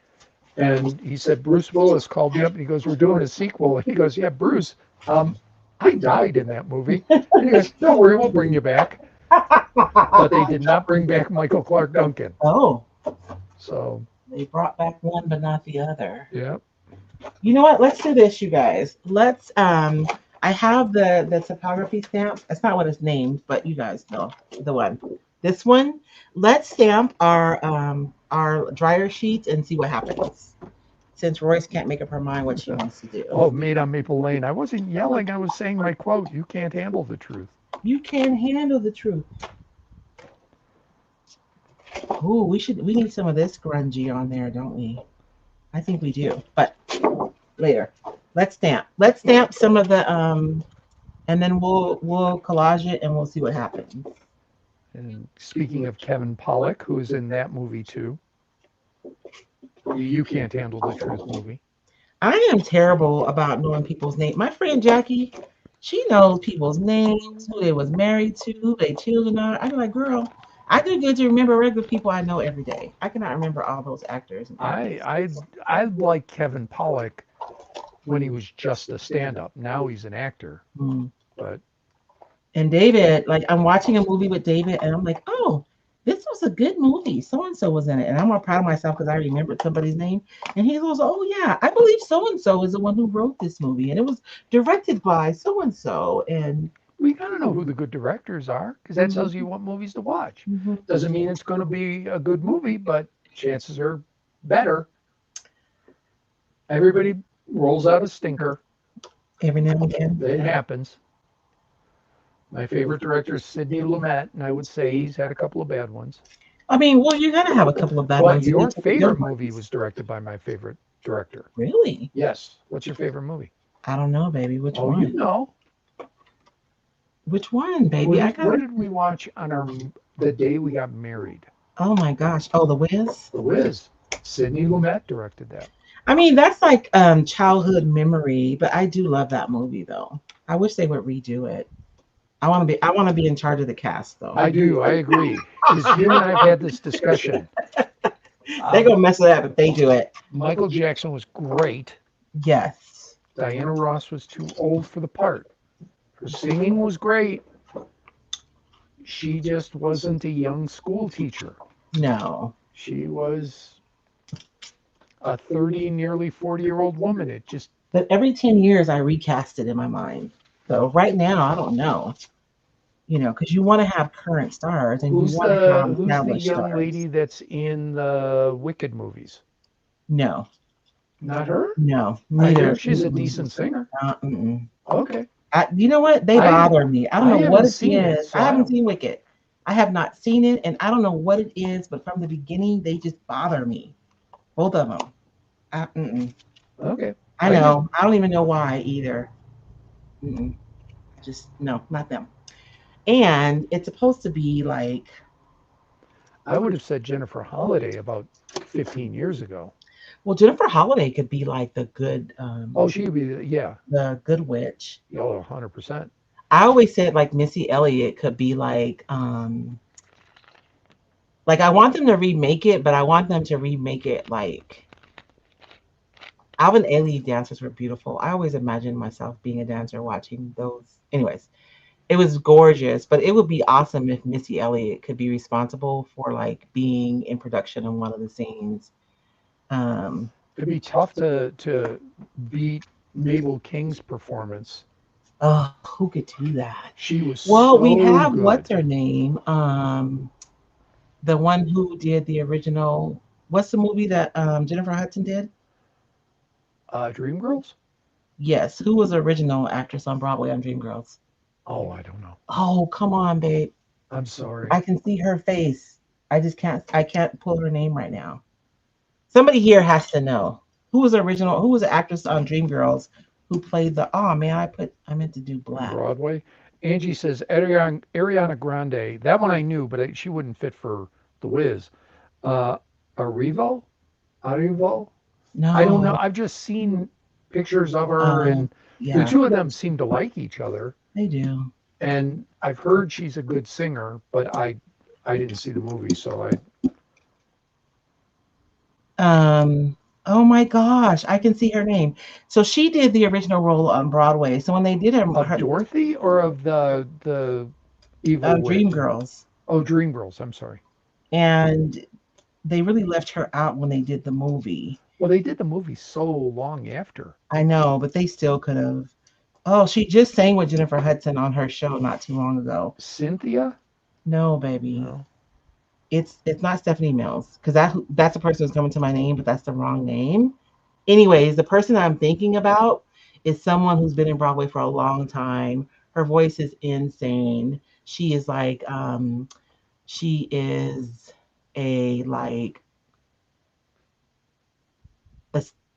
B: And he said, Bruce Willis called me up and he goes, we're doing a sequel. And he goes, yeah, Bruce, I died in that movie. And he goes, don't worry, we'll bring you back. But they did not bring back Michael Clark Duncan.
A: Oh,
B: So,
A: they brought back one but not the other.
B: yeah.
A: You know what? Let's do this, you guys. Let's I have the typography stamp. That's not what it's named, but you guys know the one. This one. Let's stamp our dryer sheets and see what happens. Since Royce can't make up her mind what she wants to do.
B: Oh, Made on Maple Lane. I wasn't yelling. I was saying my quote. You can't handle the truth.
A: You can't handle the truth. Ooh, we need some of this grungy on there, don't we? I think we do. But later. Let's stamp. Let's stamp some of the and then we'll collage it and we'll see what happens.
B: And speaking of Kevin Pollak, who is in that movie too, You Can't Handle the Truth movie.
A: I am terrible about knowing people's names. My friend Jackie, she knows people's names, who they was married to, who their children are. I'm like, girl, I do good to remember regular people I know every day. I cannot remember all those actors. And
B: I like Kevin Pollak when he was just a stand-up. Now he's an actor,
A: Mm.
B: but
A: And David, like I'm watching a movie with David, and I'm like, oh, this was a good movie. So and so was in it, and I'm more proud of myself because I remembered somebody's name. And he goes, oh yeah, I believe so and so is the one who wrote this movie, and it was directed by so and so. And
B: we gotta know who the good directors are because that tells you what movies to watch.
A: Mhm.
B: Doesn't mean it's going to be a good movie, but chances are better. Everybody rolls out a stinker.
A: Every now and again,
B: It happens. My favorite director is Sidney Lumet, and I would say he's had a couple of bad ones.
A: I mean, well, you're gonna have a couple of bad
B: But
A: ones.
B: your favorite movie was directed by my favorite director.
A: Really?
B: Yes. What's your favorite movie?
A: I don't know, baby. Which
B: Oh,
A: one?
B: you know.
A: Which one, baby?
B: What did we watch on the day we got married?
A: Oh my gosh. Oh, The Wiz.
B: The Wiz. Sidney Lumet directed that.
A: I mean, that's like childhood memory, but I do love that movie though. I wish they would redo it. I want to be in charge of the cast though.
B: I do. I agree. Because you and I have had this discussion.
A: They're gonna mess it up if they do it.
B: Michael Jackson was great.
A: Yes.
B: Diana Ross was too old for the part. Her singing was great. She just wasn't a young school teacher.
A: No.
B: She was a 30, nearly 40-year-old woman. It just,
A: But every 10 years, I recast it in my mind. So right now, I don't know. Because you want to have current stars and you want to have
B: who's the
A: established
B: young
A: stars.
B: lady that's in the Wicked movies?
A: No,
B: Not her?
A: no,
B: I hear
A: neither.
B: she's a decent singer.
A: Mm-mm.
B: Okay.
A: You know what? They
B: I
A: bother me. I don't
B: I
A: know what
B: haven't
A: it
B: seen it,
A: is.
B: so
A: I
B: I
A: haven't
B: don't.
A: seen Wicked. I have not seen it, and I don't know what it is. But from the beginning, they just bother me. Both of them. Mm-mm.
B: Okay.
A: I
B: I just
A: know. I don't even know why either. Mm-mm. Just no, not them. And it's supposed to be like,
B: I would have said Jennifer Holliday about 15 years ago.
A: well, Jennifer Holliday could be like
B: Oh, she would be, yeah,
A: the good witch.
B: oh, 100%.
A: I always said like Missy Elliott could be like I want them to remake it, but I want them to remake it like Alvin Ailey dancers were beautiful. I always imagined myself being a dancer watching those. Anyways, it was gorgeous, but it would be awesome if Missy Elliott could be responsible for like being in production on one of the scenes. Um,
B: It'd be tough to beat Mabel King's performance.
A: oh, who could do that?
B: She was
A: Well, we
B: so
A: have what's
B: good.
A: her name? The one who did the original. What's the movie that Jennifer Hudson did?
B: Dreamgirls?
A: Yes, who was the original actress on Broadway on Dreamgirls?
B: Oh, I don't know.
A: Oh, come on, babe.
B: I'm sorry.
A: I can see her face. I just can't. I can't pull her name right now. Somebody here has to know who was the original. Who was the actress on Dreamgirls who played the? Oh man, I meant to do
B: On
A: black.
B: Broadway. Angie says Ariana Grande. That one I knew, but she wouldn't fit for The Wiz. Uh, Arrivo? Arrivo? I don't know.
A: No.
B: I've just seen pictures of her,
A: Um.
B: and the
A: Yeah,
B: two of them seem to like each other.
A: they do.
B: And I've heard she's a good singer, but I didn't see the movie, so I
A: Um. Oh my gosh, I can see her name. So she did the original role on Broadway. So when they did
B: of Dorothy or of the evil witch.
A: Dreamgirls,
B: Oh, Dreamgirls. I'm sorry.
A: and they really left her out when they did the movie.
B: Well, they did the movie so long after.
A: I know, but they still could have. Oh, she just sang with Jennifer Hudson on her show not too long ago.
B: Cynthia?
A: No, baby,
B: No.
A: it's not Stephanie Mills because that's the person who's coming to my name, but that's the wrong name. Anyways, the person I'm thinking about is someone who's been in Broadway for a long time. Her voice is insane. She is she is a a,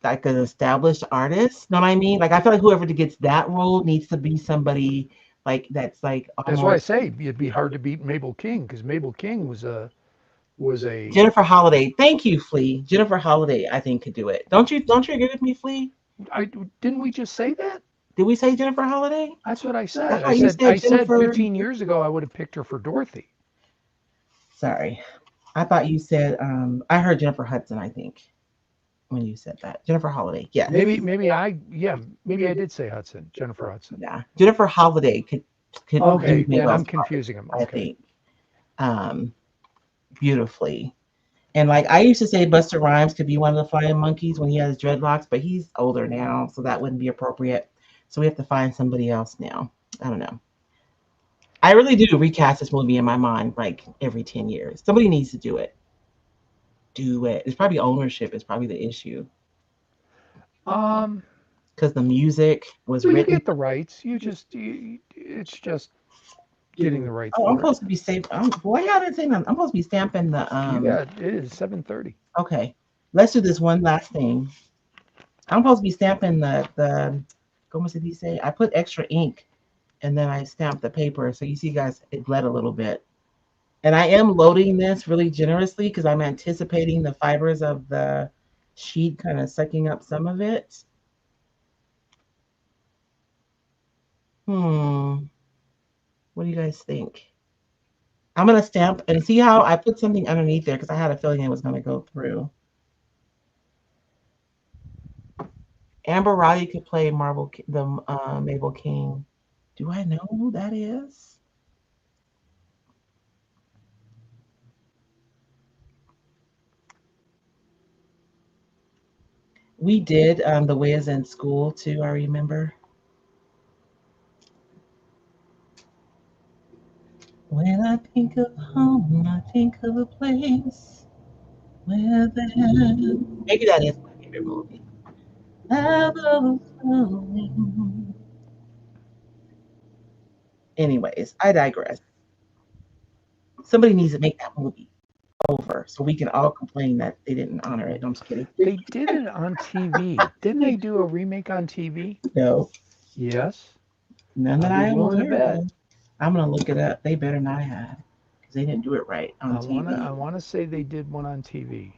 A: like an established artist. Know what I mean? Like I feel like whoever gets that role needs to be somebody like that's like
B: That's why I
A: almost
B: say it'd be hard to beat Mabel King because Mabel King was a
A: Jennifer Holliday. Thank you, Flea. Jennifer Holliday, I think could do it. Don't you agree with me, Flea?
B: I didn't we just say that?
A: Did we say Jennifer Holliday?
B: That's what I
A: I
B: said. I
A: thought you
B: said
A: said
B: I said
A: Jennifer.
B: 15 years ago I would have picked her for Dorothy.
A: Sorry. I thought you said I heard Jennifer Hudson, I think, when you said that. Jennifer Holliday. Yes.
B: Maybe I did say Hudson, Jennifer Hudson.
A: Yeah. Jennifer Holliday could do
B: Okay, then
A: Mabel's
B: I'm
A: part,
B: confusing them.
A: I
B: Okay.
A: think. Um beautifully. And like I used to say Buster Rhymes could be one of the flying monkeys when he has dreadlocks, but he's older now, so that wouldn't be appropriate. So we have to find somebody else now. I don't know. I really do recast this movie in my mind like every 10 years. Somebody needs to do it. Do it. It's probably ownership is probably the issue
B: Um,
A: because the music was
B: well, you
A: written.
B: get the rights. It's just getting the rights
A: Oh, I'm
B: for it.
A: supposed to be stamping. Boy, how did I say that? I'm supposed to be stamping the.
B: You got it is 7:30.
A: Okay, let's do this one last thing. I'm supposed to be stamping the. Como se dice? I put extra ink and then I stamped the paper. So you see, guys, it bled a little bit. And I am loading this really generously because I'm anticipating the fibers of the sheet kind of sucking up some of it. Hmm. What do you guys think? I'm gonna stamp and see how I put something underneath there because I had a feeling it was gonna go through. Amber Riley could play the Mabel King. Do I know who that is? We did the Wiz in school too. I remember. When I think of home, I think of a place where the maybe that is my favorite movie. Love overflowing. Anyways, I digress. Somebody needs to make that movie over so we can all complain that they didn't honor it. No, I'm just kidding.
B: They did it on TV. Didn't they do a remake on TV?
A: No,
B: Yes.
A: none that
B: I'll be
A: I am
B: willing to
A: aware
B: bet.
A: of. I'm gonna look it up. They better not have, because they didn't do it right on
B: I
A: TV.
B: wanna say they did one on TV.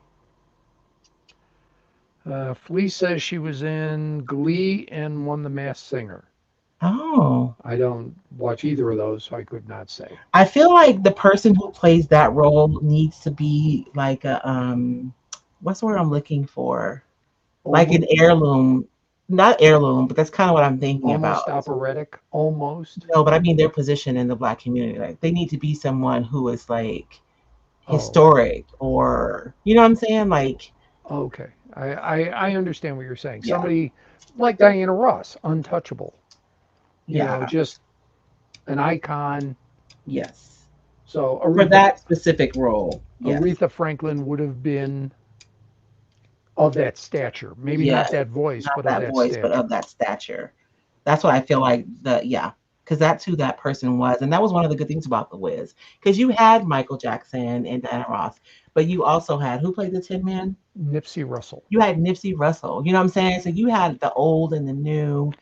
B: Flea says she was in Glee and won the Masked Singer.
A: Oh,
B: I don't watch either of those, so I could not say.
A: I feel like the person who plays that role needs to be like a what's the word I'm looking for? Like
B: Almost,
A: an heirloom, not heirloom, but that's kind of what I'm thinking about.
B: almost operatic, almost.
A: No, but I mean their position in the Black community. Like they need to be someone who is like
B: Oh,
A: historic, or you know what I'm saying? Like,
B: okay. I understand what you're saying.
A: yeah,
B: Somebody like Diana Ross, untouchable.
A: yeah,
B: Just an icon.
A: yes.
B: So
A: For that specific role, yes,
B: Aretha Franklin would have been of that stature. Maybe not
A: yes.
B: that voice,
A: Not
B: but of
A: that
B: that
A: voice, but of
B: stature.
A: that stature. That's what I feel like yeah, because that's who that person was. And that was one of the good things about The Wiz. Because you had Michael Jackson and Diana Ross, but you also had who played the Tin Man?
B: Nipsey Russell.
A: You had Nipsey Russell. You know what I'm saying? So you had the old and the new,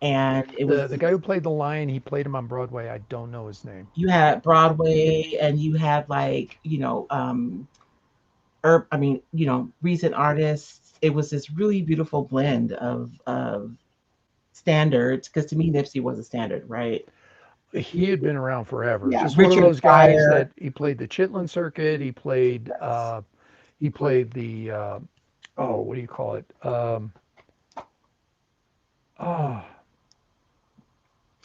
A: and it was
B: The guy who played the lion, he played him on Broadway. I don't know his name.
A: you had Broadway, and you had like, I mean, recent artists. It was this really beautiful blend of standards, because to me Nipsey was a standard, right?
B: He had been around forever.
A: Yeah,
B: Just one of
A: Richard
B: those guys
A: Pryor.
B: that he played the Chitlin Circuit.
A: Yes.
B: He played the oh, what do you call it? Oh,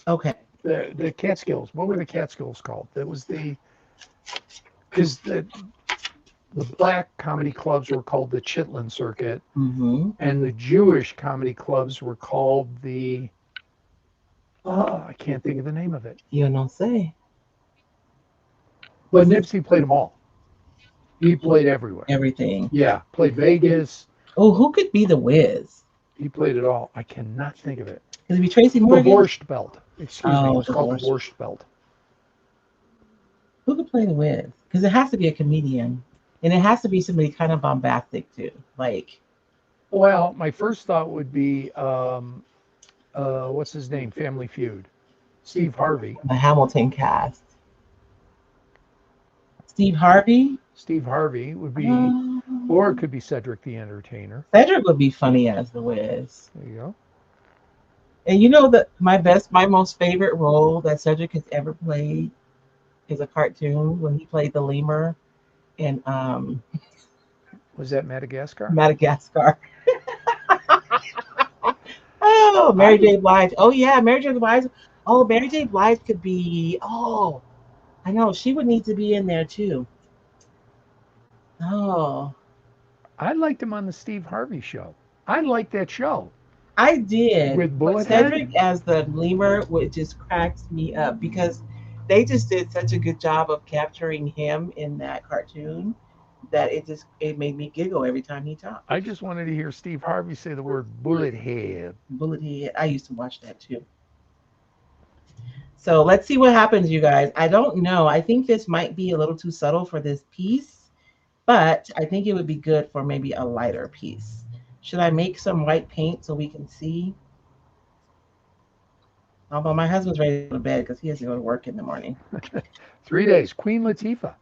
A: Okay.
B: the Catskills. What were the Catskills called? That was because the black comedy clubs were called the Chitlin Circuit,
A: Mm-hmm.
B: and the Jewish comedy clubs were called the I can't think of the name of it.
A: You don't say.
B: But Nipsey played them all. He played everywhere.
A: Everything.
B: Yeah, played Vegas.
A: Oh, who could be the Wiz?
B: He played it all. I cannot think of it.
A: Could it be Tracy
B: The
A: Morgan?
B: Borscht Belt. Excuse me. It
A: Oh,
B: was
A: the
B: called the
A: Borscht.
B: Borscht Belt.
A: Who could play the Wiz? Because it has to be a comedian, and it has to be somebody kind of bombastic too. Like,
B: Well, my first thought would be what's his name? Family Feud. Steve Harvey.
A: the Hamilton cast. Steve Harvey.
B: Steve Harvey would be, or it
A: Um,
B: could be Cedric the Entertainer.
A: Cedric would be funny as the Wiz.
B: There you go.
A: And you know that my most favorite role that Cedric has ever played is a cartoon when he played the lemur in
B: Was that Madagascar?
A: Madagascar. Oh, Mary
B: I
A: J. Blige. Oh yeah, Mary J. Blige. Oh, Mary J. Blige could be. Oh, I know she would need to be in there too. Oh,
B: I liked him on the Steve Harvey show. I liked that show
A: I did.
B: with
A: But
B: Bullethead.
A: Cedric as the lemur would just cracks me up, because they just did such a good job of capturing him in that cartoon that it made me giggle every time he talked.
B: I just wanted to hear Steve Harvey say the word Bullethead.
A: Bullet Head. I used to watch that too. So let's see what happens, you guys. I don't know. I think this might be a little too subtle for this piece, but I think it would be good for maybe a lighter piece. Should I make some white paint so we can see? Although my husband's ready to go to bed because he has to go to work in the morning.
B: 3 days. Queen Latifah.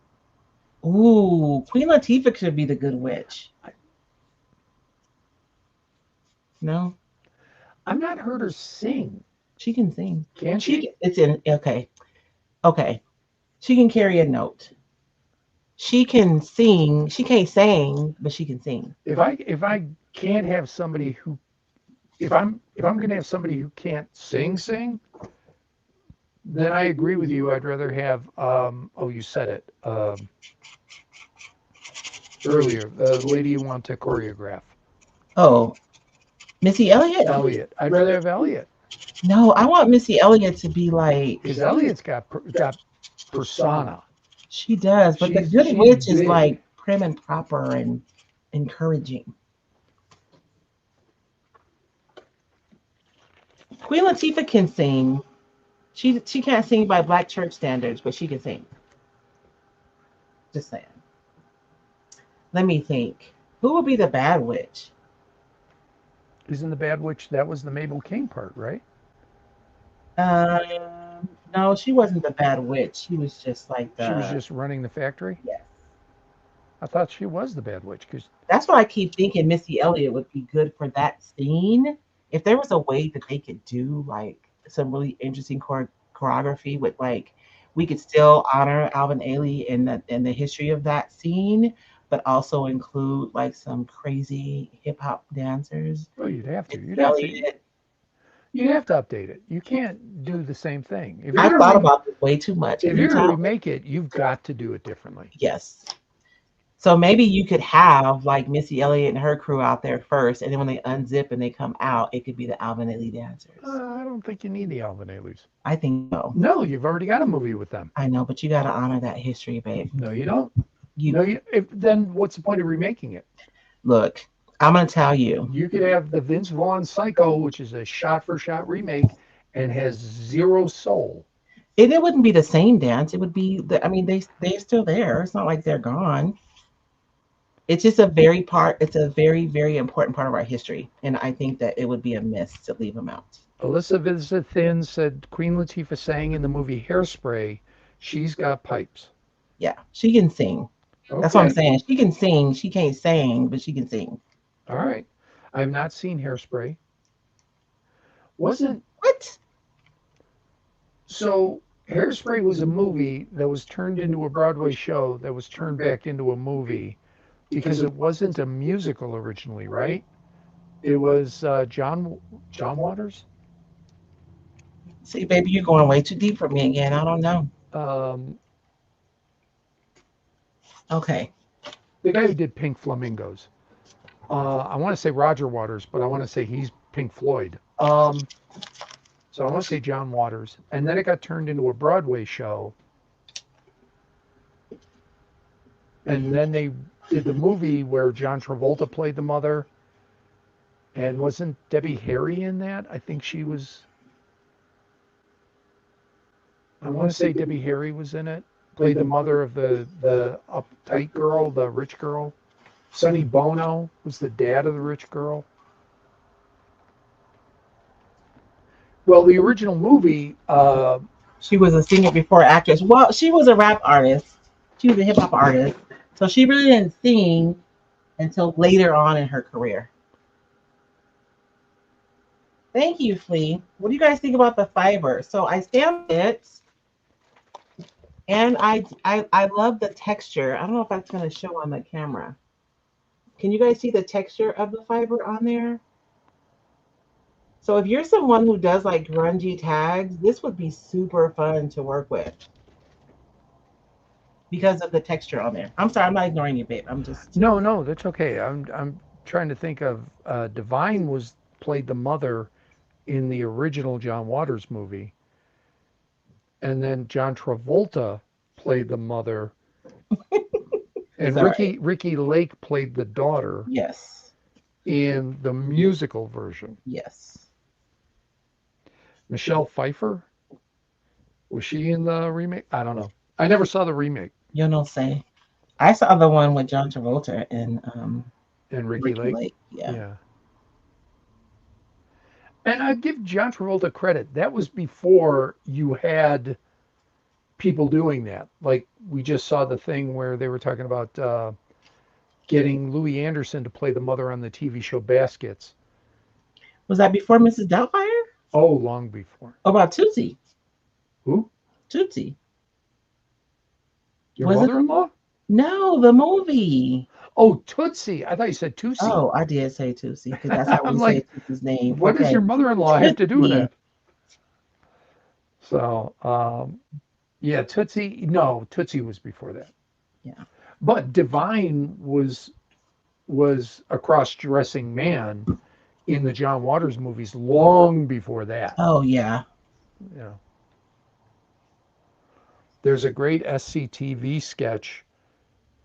A: Ooh, Queen Latifah should be the good witch. No,
B: I've not heard her sing.
A: she can sing.
B: Can she?
A: It's in okay. Okay. She can carry a note. She can sing. She can't sing, but she can sing.
B: If I can't have somebody who if I'm gonna have somebody who can't sing, then I agree with you. I'd rather have oh, you said it earlier, the lady you want to choreograph.
A: Oh, Missy Elliott?
B: Elliott. I'd rather have Elliott
A: No, I want Missy Elliott to be like
B: because Elliott's got persona.
A: she does, but the Good
B: She's
A: Witch is
B: big.
A: like prim and proper and encouraging. Queen Latifah can sing. She can't sing by black church standards, but she can sing. Just saying. Let me think. Who would be the bad witch?
B: Isn't the Bad Witch? That was the Mabel King part, right?
A: No, she wasn't the bad witch. She was just like
B: She was
A: the
B: just running the factory.
A: yes.
B: I thought she was the Bad Witch because
A: That's why I keep thinking Missy Elliott would be good for that scene. If there was a way that they could do like some really interesting choreography with like we could still honor Alvin Ailey in the history of that scene, but also include like some crazy hip hop dancers.
B: well, you'd have to.
A: Missy
B: You'd have to.
A: Elliott.
B: You'd have to update it. You can't do the same thing.
A: I thought about this way too much.
B: If
A: Can you
B: you're going to
A: tell?
B: remake it, you've got to do it differently.
A: Yes. So maybe you could have like Missy Elliott and her crew out there first, and then when they unzip and they come out, it could be the Alvin Ailey dancers.
B: I don't think you need the Alvin Ailey's.
A: I think so.
B: No, you've already got a movie with them.
A: I know, but you got to honor that history, babe.
B: No, you don't.
A: You
B: No, then what's the point of remaking it?
A: look. I'm gonna tell you.
B: You could have the Vince Vaughn Psycho, which is a shot-for-shot remake and has zero soul.
A: It wouldn't be the same dance. It would be the. I mean, they're still there. It's not like they're gone. It's just a very part. It's a very very important part of our history, and I think that it would be a miss to leave them out.
B: Elizabeth Thin said Queen Latifah sang in the movie Hairspray. She's got pipes.
A: Yeah, she can sing. That's what I'm saying. She can sing. She can't sing, but she can sing.
B: All right. I have not seen Hairspray. Wasn't
A: What?
B: so Hairspray was a movie that was turned into a Broadway show that was turned back into a movie because it wasn't a musical originally, right? It was John Waters.
A: See, baby, you're going way too deep for me again. I don't know.
B: Um,
A: Okay.
B: the guy who did Pink Flamingos. I want to say Roger Waters, but I want to say he's Pink Floyd. So I want to say John Waters. And then it got turned into a Broadway show. And then they did the movie where John Travolta played the mother. And wasn't Debbie Harry in that? I think she was. I want to say Debbie Harry was in it. Played the mother of the uptight girl, the rich girl. Sonny Bono was the dad of the rich girl. Well, the original movie,
A: She was a singer before actress. Well, she was a rap artist. She was a hip hop artist. So she really didn't sing until later on in her career. Thank you, Flea. What do you guys think about the fiber? So I stamped it, and I love the texture. I don't know if that's going to show on the camera. Can you guys see the texture of the fiber on there? So if you're someone who does like grungy tags, this would be super fun to work with because of the texture on there. I'm sorry, I'm not ignoring you, babe. I'm just
B: no, that's okay. I'm trying to think of Divine played the mother in the original John Waters movie, and then John Travolta played the mother, and Ricky Lake played the daughter.
A: Yes.
B: In the musical version.
A: Yes.
B: Michelle Pfeiffer, was she in the remake? I don't know. I never saw the remake.
A: You don't say. I saw the one with John Travolta and
B: Ricky Lake.
A: Yeah.
B: And I give John Travolta credit. That was before you had people doing that. Like we just saw the thing where they were talking about getting Louis Anderson to play the mother on the TV show Baskets.
A: Was that before Mrs. Doubtfire?
B: Oh, long before.
A: What about Tootsie?
B: Who?
A: Tootsie.
B: Your mother-in-law?
A: No, the movie.
B: Oh, Tootsie. I thought you said Tootsie.
A: Oh, I did say Tootsie because that's how we say Tootsie's name.
B: What does your mother-in-law have to do with that? So, yeah, Tootsie. No, Tootsie was before that.
A: Yeah.
B: But Divine was a cross-dressing man in the John Waters movies long before that.
A: Oh yeah.
B: You know, there's a great SCTV sketch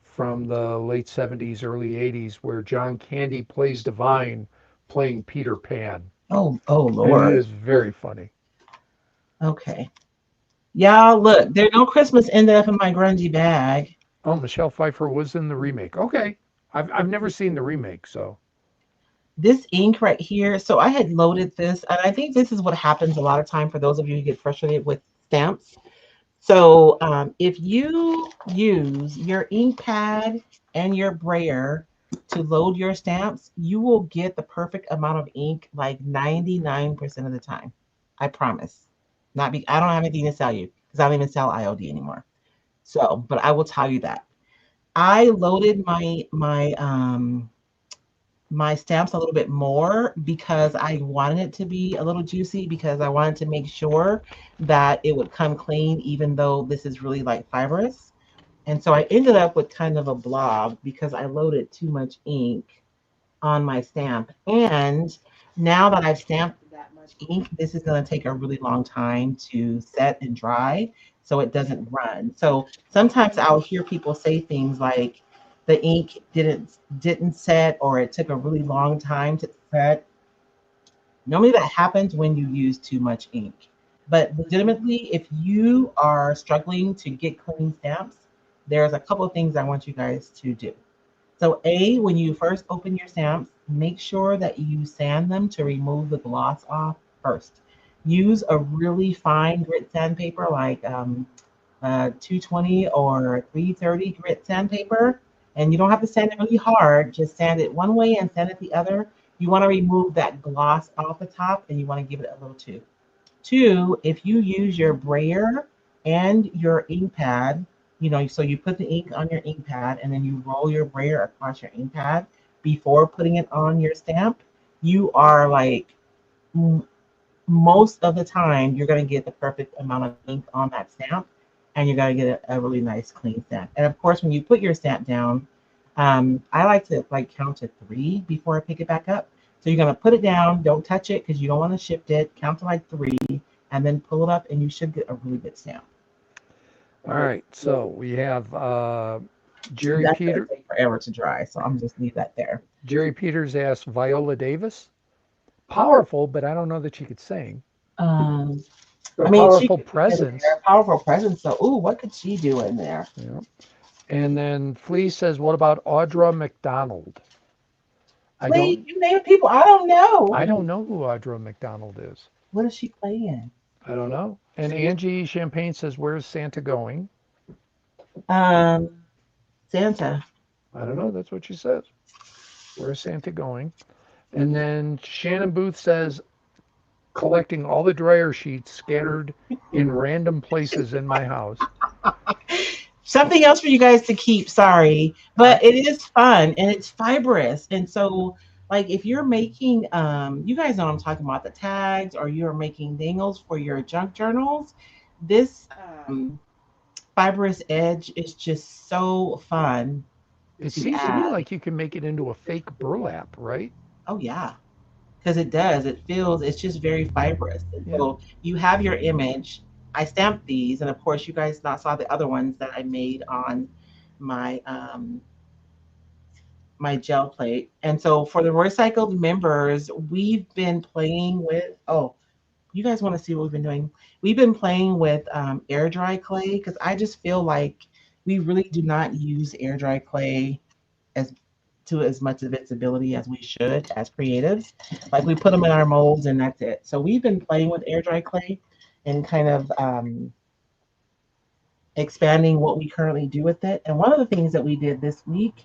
B: from the late 70s, early 80s where John Candy plays Divine playing Peter Pan.
A: Oh
B: And it
A: Lord.
B: is very funny.
A: Okay. Y'all, look, there no Christmas ended up in my grungy bag.
B: Oh, Michelle Pfeiffer was in the remake. Okay. I've never seen the remake, so.
A: This ink right here. So I had loaded this, and I think this is what happens a lot of time for those of you who get frustrated with stamps. So if you use your ink pad and your brayer to load your stamps, you will get the perfect amount of ink like 99% of the time. I promise. Not be I don't have anything to sell you because I don't even sell IOD anymore. So, but I will tell you that. I loaded my stamps a little bit more because I wanted it to be a little juicy because I wanted to make sure that it would come clean even though this is really like fibrous. And so I ended up with kind of a blob because I loaded too much ink on my stamp. And now that I've stamped that much ink, this is going to take a really long time to set and dry so it doesn't run. So sometimes I'll hear people say things like the ink didn't set or it took a really long time to set. Normally that happens when you use too much ink. But legitimately, if you are struggling to get clean stamps, there's a couple of things I want you guys to do. So A, when you first open your stamps, make sure that you sand them to remove the gloss off first. Use a really fine grit sandpaper like 220 or 330 grit sandpaper. And you don't have to sand it really hard. Just sand it one way and sand it the other. You want to remove that gloss off the top and you want to give it a little too. Two, if you use your brayer and your ink pad, so you put the ink on your ink pad and then you roll your brayer across your ink pad before putting it on your stamp, you are like most of the time you're going to get the perfect amount of ink on that stamp and you're going to get a really nice clean stamp. And of course, when you put your stamp down, I like to like count to three before I pick it back up. So you're going to put it down, don't touch it because you don't want to shift it, count to like three, and then pull it up and you should get a really good stamp.
B: All right. So we have Jerry
A: That's going to
B: Peter.
A: take forever to dry, so I'm just leave that there.
B: Jerry Peters asked Viola Davis. Powerful, but I don't know that she could sing.
A: Um,
B: But
A: I
B: a
A: mean, she
B: powerful
A: could be in
B: presence.
A: there, powerful presence. So, ooh, what could she do in there?
B: Yeah. And then Flea says, what about Audra McDonald? I
A: Please,
B: don't
A: you name people. I don't know.
B: I don't know who Audra McDonald is.
A: What does she play in?
B: I don't know. And Angie Champagne says, where's Santa going?
A: Um, Santa.
B: I don't know. That's what she says. Where's Santa going? And then Shannon Booth says, collecting all the dryer sheets scattered in random places in my house.
A: Something else for you guys to keep. Sorry,
B: I,
A: but it is fun and it's fibrous. And so, like, if you're making, you guys know what I'm talking about, the tags, or you're making dingles for your junk journals. This fibrous edge is just so fun
B: it
A: to
B: seems to me
A: add.
B: like you can make it into a fake burlap, right?
A: Oh yeah, because it does. It feels. It's just very fibrous. And
B: Yeah.
A: so you have your image. I stamped these, and of course, you guys not saw the other ones that I made on my my gel plate. And so for the recycled members, we've been playing with. Oh, you guys want to see what we've been doing? We've been playing with air dry clay because I just feel like we really do not use air dry clay as to as much of its ability as we should as creatives. Like we put them in our molds and that's it. So we've been playing with air dry clay and kind of expanding what we currently do with it. And one of the things that we did this week,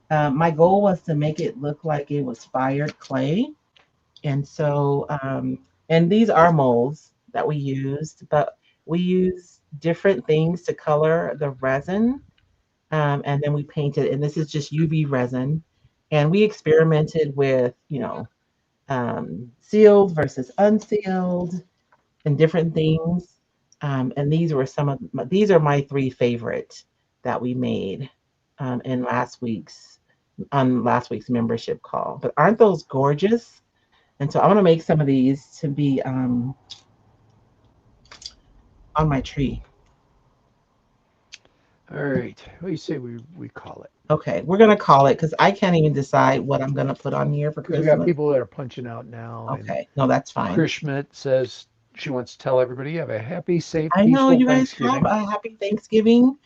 A: my goal was to make it look like it was fired clay. And so, and these are molds that we used, but we use different things to color the resin. And then we painted, and this is just UV resin. And we experimented with, sealed versus unsealed and different things. And these were these are my three favorite that we made in last week's on last week's membership call. But aren't those gorgeous? And so I'm gonna make some of these to be on my tree.
B: All right. What do you say we call it?
A: Okay, we're gonna call it because I can't even decide what I'm gonna put on here for
B: Because we got
A: Christmas.
B: people that are punching out now, and
A: Okay, no, that's fine.
B: Chris Schmidt says she wants to tell everybody have a happy, safe,
A: I know
B: peaceful
A: you guys have
B: Thanksgiving.
A: a happy Thanksgiving,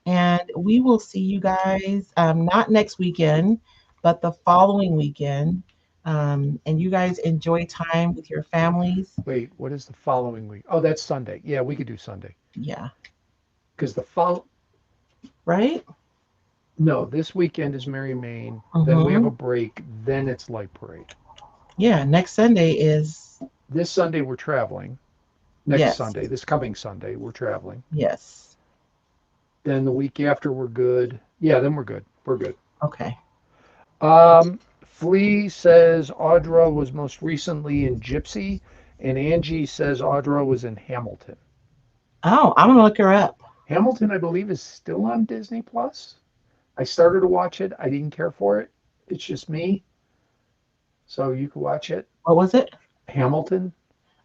A: and we will see you guys not next weekend, but the following weekend. And you guys enjoy time with your families.
B: Wait, what is the following week? Oh, that's Sunday. Yeah, we could do Sunday.
A: Yeah,
B: Because the follow
A: right?
B: no, this weekend is Mary Main. Then we have
A: Mm-hmm.
B: a break. Then it's Light Parade.
A: Yeah, next Sunday is
B: This Sunday we're traveling. Next
A: yes,
B: Sunday, this coming Sunday, we're traveling.
A: yes.
B: Then the week after we're good. Yeah, then we're good. We're good.
A: Okay.
B: Flea says Audra was most recently in Gypsy, and Angie says Audra was in Hamilton.
A: Oh, I'm gonna look her up.
B: Hamilton, I believe, is still on Disney Plus. I started to watch it. I didn't care for it. It's just me. So you can watch it.
A: What was it?
B: Hamilton,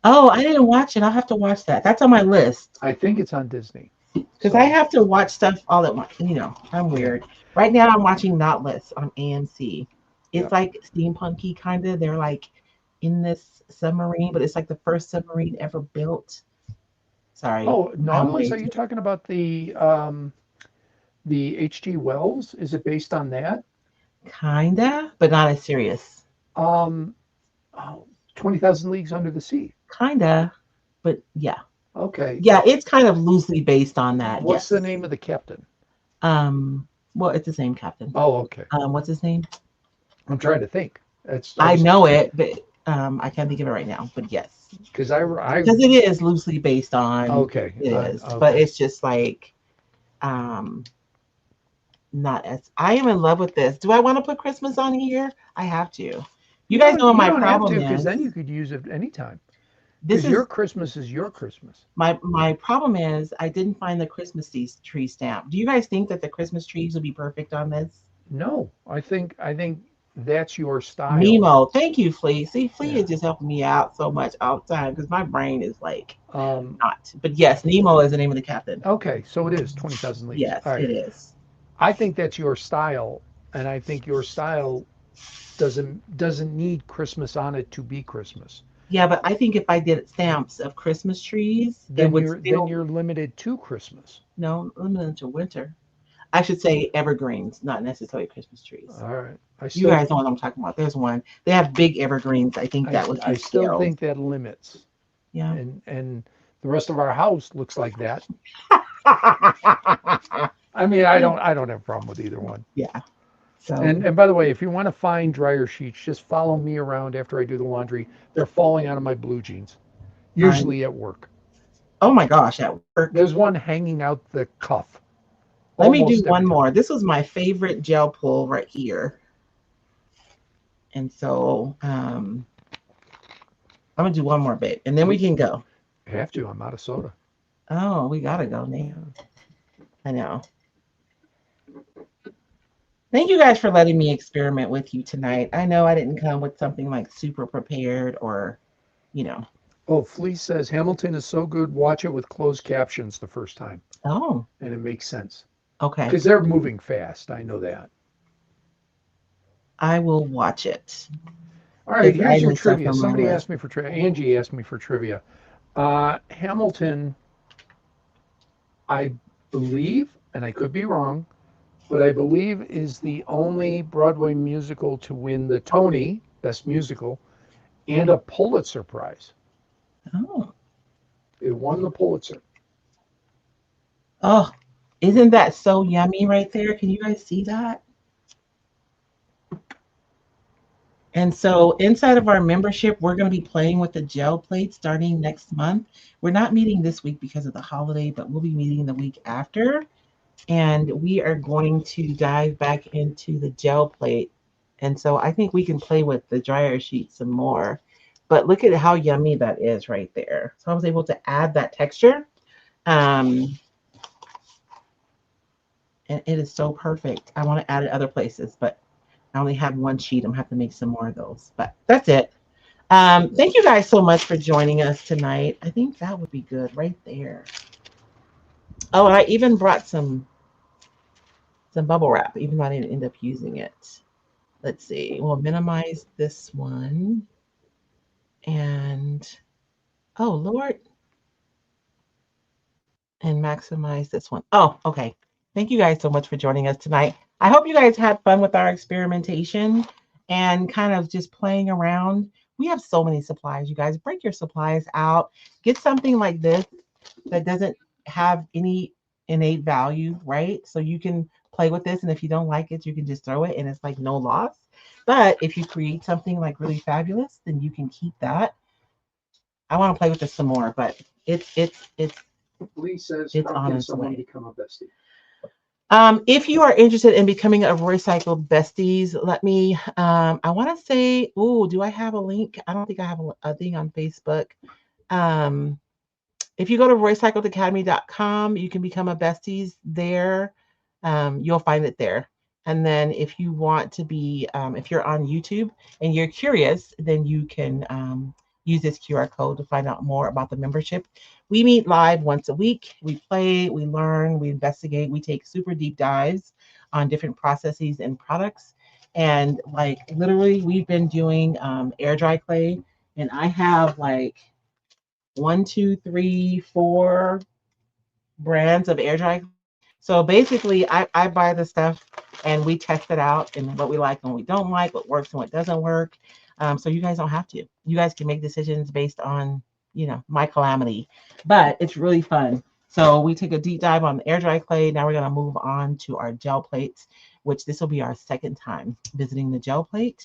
A: Oh, I didn't watch it. I'll have to watch that. That's on my list
B: I think it's on Disney.
A: because I
B: So
A: have to watch stuff all at once. I'm
B: yeah,
A: weird. Right now, I'm watching Nautilus on AMC.
B: yeah.
A: It's like steampunky kind of. They're like in this submarine, but it's like the first submarine ever built. Sorry,
B: Oh,
A: I'm
B: Nautilus,
A: way
B: are you
A: too
B: talking about the H.G. Wells? Is it based on that?
A: kinda, but not as serious.
B: Um, oh, 20,000 Leagues Under the Sea.
A: Kinda, but yeah,
B: Okay.
A: yeah. It's kind of loosely based on that.
B: What's the
A: Yes.
B: name of the captain?
A: Well, it's the same captain.
B: Oh, okay.
A: What's his name?
B: I'm trying to think. It's I
A: I
B: was
A: know it, but I can't think of it right now. But yes,
B: because I
A: because it is loosely based on
B: okay
A: it is, but
B: okay.
A: it's just like um not as I am in love with this. Do I want to put Christmas on here? I have to. You guys know what
B: You
A: my
B: don't have to
A: problem
B: because then you
A: is.
B: could use it anytime.
A: This
B: Because your
A: is
B: Christmas is your Christmas.
A: my problem is I didn't find the Christmas tree stamp. Do you guys think that the Christmas trees would be perfect on this?
B: No, I think that's your style.
A: Nemo, thank you, Flea. See, Flea
B: Yeah.
A: is just helping me out so much all the time because my brain is like
B: Um,
A: not. But yes, Nemo is the name of the captain.
B: okay, so it is 20,000 Leagues.
A: Yes,
B: All right.
A: it is.
B: I think that's your style, and I think your style doesn't need Christmas on it to be Christmas.
A: Yeah, but I think if I did stamps of Christmas trees, it
B: Then
A: would
B: then
A: still
B: you're limited to Christmas.
A: no limited to winter. I should say evergreens, not necessarily Christmas trees.
B: All right.
A: You guys know what I'm talking about. There's one. They have big evergreens. I think that would be
B: I still
A: scaled.
B: think that limits,
A: Yeah.
B: and the rest of our house looks like that. I mean, I don't have a problem with either one.
A: Yeah. So
B: And by the way, if you want to find dryer sheets, just follow me around after I do the laundry. They're falling out of my blue jeans,
A: I'm.
B: usually at work.
A: Oh my gosh, at work.
B: There's one hanging out the cuff
A: Let me do
B: almost every
A: one
B: time.
A: more. This was my favorite gel pull right here, and so I'm gonna do one more bit, and then we
B: We
A: can go.
B: have to. I'm out of soda.
A: Oh, we gotta go now.
B: Yeah.
A: I know. Thank you guys for letting me experiment with you tonight. I know I didn't come with something like super prepared or, you know.
B: Oh, Flea says Hamilton is so good. Watch it with closed captions the first time,
A: Oh,
B: and it makes sense
A: okay.
B: because they're moving fast. I know that.
A: I will watch it
B: All right,
A: because I
B: here's your
A: need stuff
B: trivia.
A: on my
B: Somebody
A: list.
B: asked me for trivia. Angie asked me for trivia. Hamilton, I believe, and I could be wrong, but I believe is the only Broadway musical to win the Tony, Best Musical, and a Pulitzer Prize.
A: Oh,
B: It won the Pulitzer.
A: oh, isn't that so yummy right there? Can you guys see that? And so inside of our membership, we're going to be playing with the gel plate starting next month. We're not meeting this week because of the holiday, but we'll be meeting the week after. And we are going to dive back into the gel plate. And so I think we can play with the dryer sheet some more. But look at how yummy that is right there. So I was able to add that texture. Um, and it is so perfect. I want to add it other places, but I only have one sheet. I'm gonna have to make some more of those. But that's it. Thank you guys so much for joining us tonight. I think that would be good right there. Oh, and I even brought some bubble wrap, even though I didn't end up using it. Let's see. We'll minimize this one. And oh Lord, and maximize this one. Oh, okay. Thank you guys so much for joining us tonight. I hope you guys had fun with our experimentation and kind of just playing around. We have so many supplies, you guys. Break your supplies out. Get something like this that doesn't have any innate value, right? So you can play with this, and if you don't like it, you can just throw it, and it's like no loss. But if you create something like really fabulous, then you can keep that. I want to play with this some more, but it's
B: Lee says,
A: it's
B: how
A: on
B: can
A: its
B: someone
A: way.
B: become a bestie?
A: If you are interested in becoming a recycled besties, let me. I want to say, oh, do I have a link? I don't think I have a thing on Facebook. Um, if you go to roycycledacademy.com, you can become a besties there. You'll find it there. And then if you want to be, if you're on YouTube and you're curious, then you can use this QR code to find out more about the membership. We meet live once a week. We play, we learn, we investigate, we take super deep dives on different processes and products. And like literally, we've been doing air dry clay, and I have like one, two, three, four brands of air dry clay. So basically, I buy the stuff and we test it out and what we like and what we don't like, what works and what doesn't work. So you guys don't have to. You guys can make decisions based on, my calamity. But it's really fun. So we take a deep dive on the air dry clay. Now we're going to move on to our gel plates, which this will be our second time visiting the gel plate.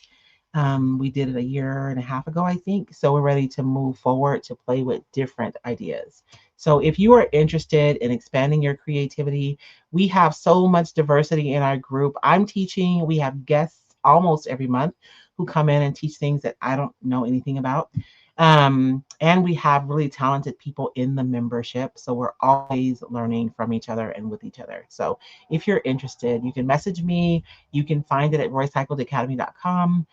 A: We did it a year and a half ago, I think. So we're ready to move forward to play with different ideas. So if you are interested in expanding your creativity, we have so much diversity in our group. I'm teaching, we have guests almost every month who come in and teach things that I don't know anything about. And we have really talented people in the membership. So we're always learning from each other and with each other. So if you're interested, you can message me. You can find it at roycycledacademy.com.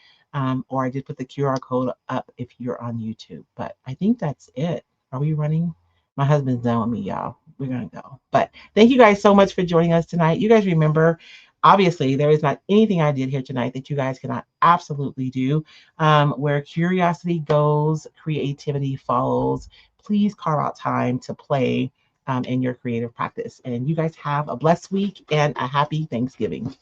A: Or I did put the QR code up if you're on YouTube. But I think that's it. Are we running? My husband's done with me, y'all. We're going to go. But thank you guys so much for joining us tonight. You guys remember, obviously, there is not anything I did here tonight that you guys cannot absolutely do. Where curiosity goes, creativity follows. Please carve out time to play in your creative practice. And you guys have a blessed week and a happy Thanksgiving.